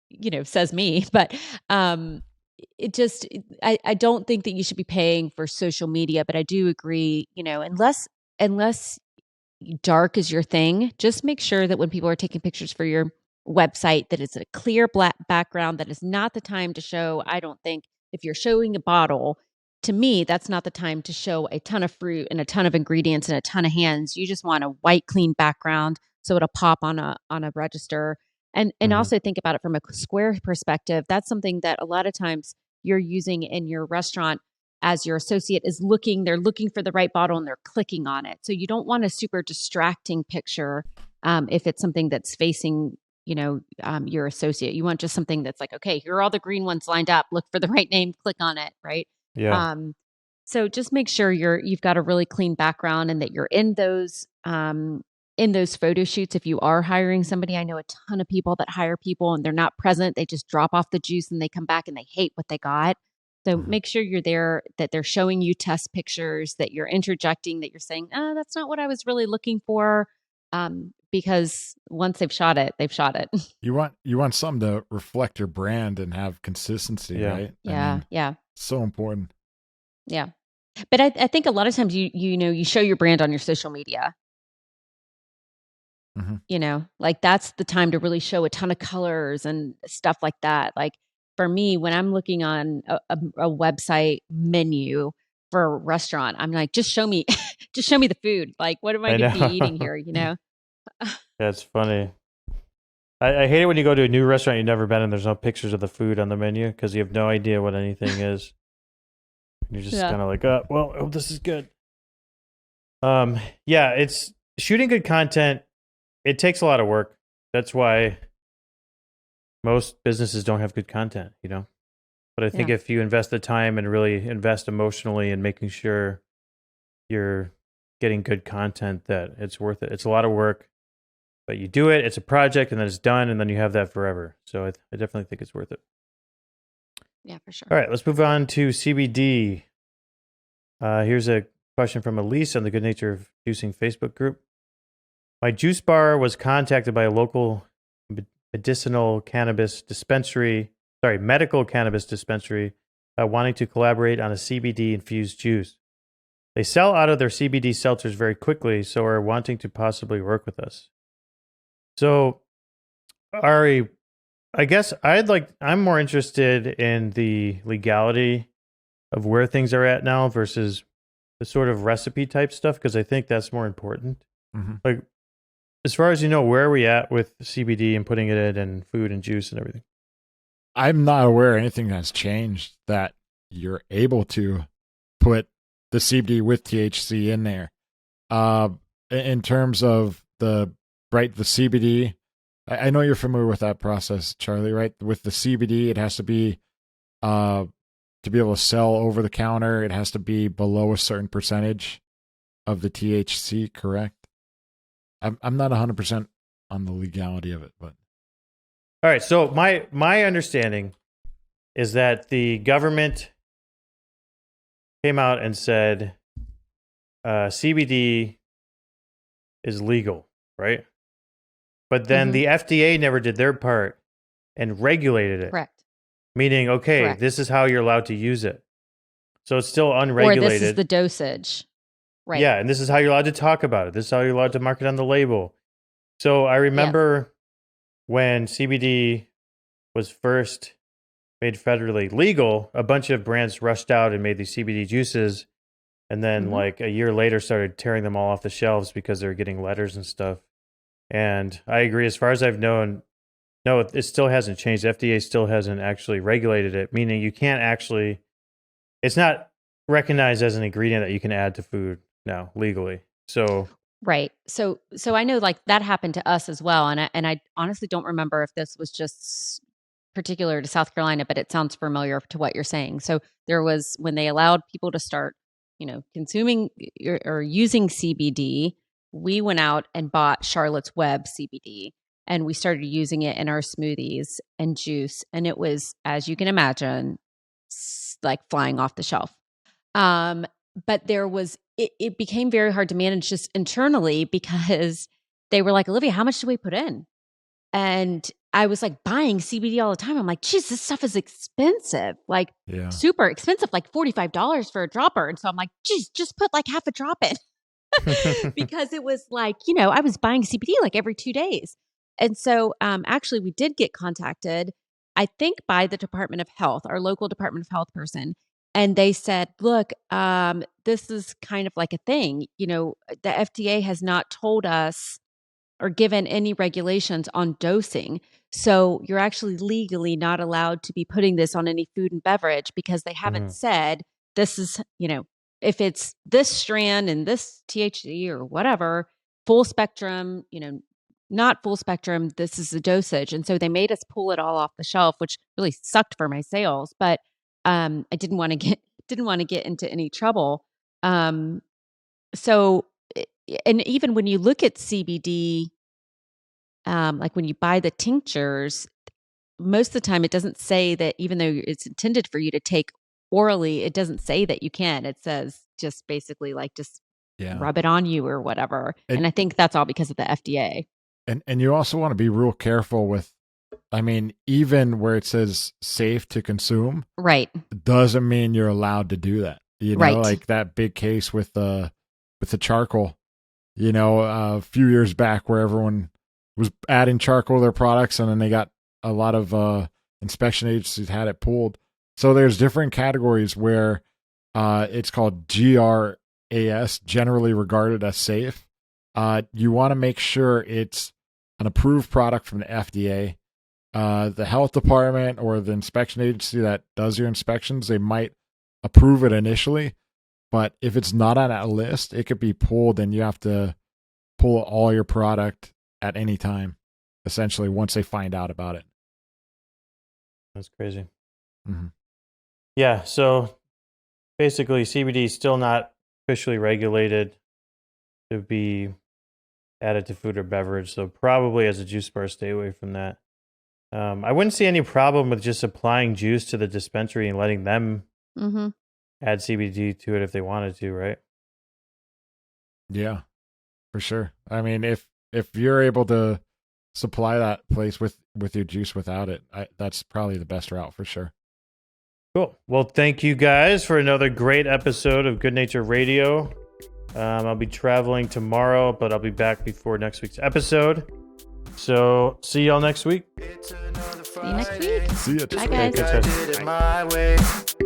Speaker 3: you know, says me, but, it just, I don't think that you should be paying for social media, but I do agree, you know, unless dark is your thing, just make sure that when people are taking pictures for your website, that it's a clear black background. That is not the time to show, I don't think, if you're showing a bottle, to me, that's not the time to show a ton of fruit and a ton of ingredients and a ton of hands. You just want a white, clean background so it'll pop on a register. And also think about it from a Square perspective. That's something that a lot of times you're using in your restaurant as your associate is looking. They're looking for the right bottle and they're clicking on it. So you don't want a super distracting picture if it's something that's facing, you know, your associate. You want just something that's like, okay, here are all the green ones lined up. Look for the right name, click on it, right?
Speaker 2: Yeah.
Speaker 3: So just make sure you've got a really clean background and that you're in those photo shoots. If you are hiring somebody, I know a ton of people that hire people and they're not present. They just drop off the juice and they come back and they hate what they got. So make sure you're there, that they're showing you test pictures, that you're interjecting, that you're saying, "Oh, that's not what I was really looking for." Because once they've shot it, they've shot it.
Speaker 4: You want something to reflect your brand and have consistency, right?
Speaker 3: Yeah.
Speaker 4: So important.
Speaker 3: Yeah. But I think a lot of times you show your brand on your social media. Like that's the time to really show a ton of colors and stuff like that. Like for me, when I'm looking on a website menu for a restaurant, I'm like, just show me the food. Like, what am I going to be eating here?
Speaker 2: That's funny. I hate it when you go to a new restaurant you've never been and there's no pictures of the food on the menu because you have no idea what anything is. You're just kind of like, oh, this is good. It's shooting good content. It takes a lot of work. That's why most businesses don't have good content, But I think if you invest the time and really invest emotionally in making sure you're getting good content, that it's worth it. It's a lot of work, but you do it. It's a project, and then it's done, and then you have that forever. So I definitely think it's worth it.
Speaker 3: Yeah, for sure.
Speaker 2: All right, let's move on to CBD. Here's a question from Elise on the Goodnature Juicing Facebook group. My juice bar was contacted by a local medical cannabis dispensary, wanting to collaborate on a CBD infused juice. They sell out of their CBD seltzers very quickly, so are wanting to possibly work with us. So, Ari, I guess I'm more interested in the legality of where things are at now versus the sort of recipe type stuff, because I think that's more important.
Speaker 4: Mm-hmm.
Speaker 2: Like, as far as where are we at with CBD and putting it in and food and juice and everything?
Speaker 4: I'm not aware anything has changed that you're able to put the CBD with THC in there. In terms of the CBD, I know you're familiar with that process, Charlie, right? With the CBD, it has to be, to be able to sell over the counter, it has to be below a certain percentage of the THC, correct? I'm not 100% on the legality of it, but.
Speaker 2: All right. So my understanding is that the government came out and said CBD is legal, right? But then the FDA never did their part and regulated it.
Speaker 3: Correct.
Speaker 2: Meaning,
Speaker 3: Correct.
Speaker 2: This is how you're allowed to use it. So it's still unregulated.
Speaker 3: Or this is the dosage. Right.
Speaker 2: Yeah, and this is how you're allowed to talk about it. This is how you're allowed to market on the label. So I remember when CBD was first made federally legal, a bunch of brands rushed out and made these CBD juices, and then like a year later started tearing them all off the shelves because they were getting letters and stuff. And I agree, as far as I've known, no, it still hasn't changed. FDA still hasn't actually regulated it, meaning you can't actually, it's not recognized as an ingredient that you can add to food now legally. So
Speaker 3: right. So I know like that happened to us as well. And I honestly don't remember if this was just particular to South Carolina, but it sounds familiar to what you're saying. So there was, when they allowed people to start, consuming or using CBD, we went out and bought Charlotte's Web CBD and we started using it in our smoothies and juice. And it was, as you can imagine, like flying off the shelf. But there was, it became very hard to manage just internally because they were like, Olivia, how much do we put in? And I was like buying CBD all the time. I'm like, geez, this stuff is expensive, like super expensive, like $45 for a dropper. And so I'm like, geez, just put like half a drop in because it was like, I was buying CBD like every 2 days. And so actually we did get contacted, I think by the Department of Health, our local Department of Health person. And they said, look, this is kind of like a thing. The FDA has not told us or given any regulations on dosing. So you're actually legally not allowed to be putting this on any food and beverage because they haven't said this is, if it's this strand and this THC or whatever, full spectrum, not full spectrum, this is the dosage. And so they made us pull it all off the shelf, which really sucked for my sales. But I didn't want to didn't want to get into any trouble. So, and even when you look at CBD, like when you buy the tinctures, most of the time it doesn't say that, even though it's intended for you to take orally, it doesn't say that you can. It says just basically like just rub it on you or whatever. And I think that's all because of the FDA.
Speaker 4: And you also want to be real careful with, I mean, even where it says safe to consume,
Speaker 3: right,
Speaker 4: doesn't mean you're allowed to do that. You know,
Speaker 3: right.
Speaker 4: Like that big case with the charcoal, you know, a few years back where everyone was adding charcoal to their products, and then they got a lot of inspection agencies had it pulled. So there's different categories where it's called GRAS, generally regarded as safe. You want to make sure it's an approved product from the FDA. The health department or the inspection agency that does your inspections, they might approve it initially, but if it's not on that list, it could be pulled, and you have to pull all your product at any time, essentially, once they find out about it.
Speaker 2: That's crazy.
Speaker 4: Mm-hmm.
Speaker 2: Yeah, so basically CBD is still not officially regulated to be added to food or beverage, so probably as a juice bar, stay away from that. I wouldn't see any problem with just applying juice to the dispensary and letting them add CBD to it if they wanted to, right?
Speaker 4: Yeah, for sure. I mean, if you're able to supply that place with your juice without it, that's probably the best route for sure.
Speaker 2: Cool. Well, thank you guys for another great episode of Goodnature Radio. I'll be traveling tomorrow, but I'll be back before next week's episode. So, see y'all next week.
Speaker 3: See you next week.
Speaker 4: See ya.
Speaker 3: Bye, guys.
Speaker 1: I did it my way.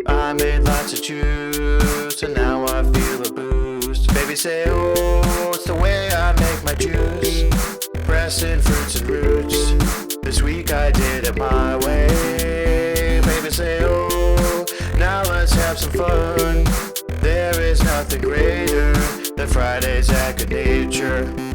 Speaker 1: I made lots of juice, and now I feel a boost. Baby say, oh, it's the way I make my juice. Pressing fruits and roots. This week I did it my way. Baby say, oh, now let's have some fun. There is nothing greater than Fridays at Goodnature.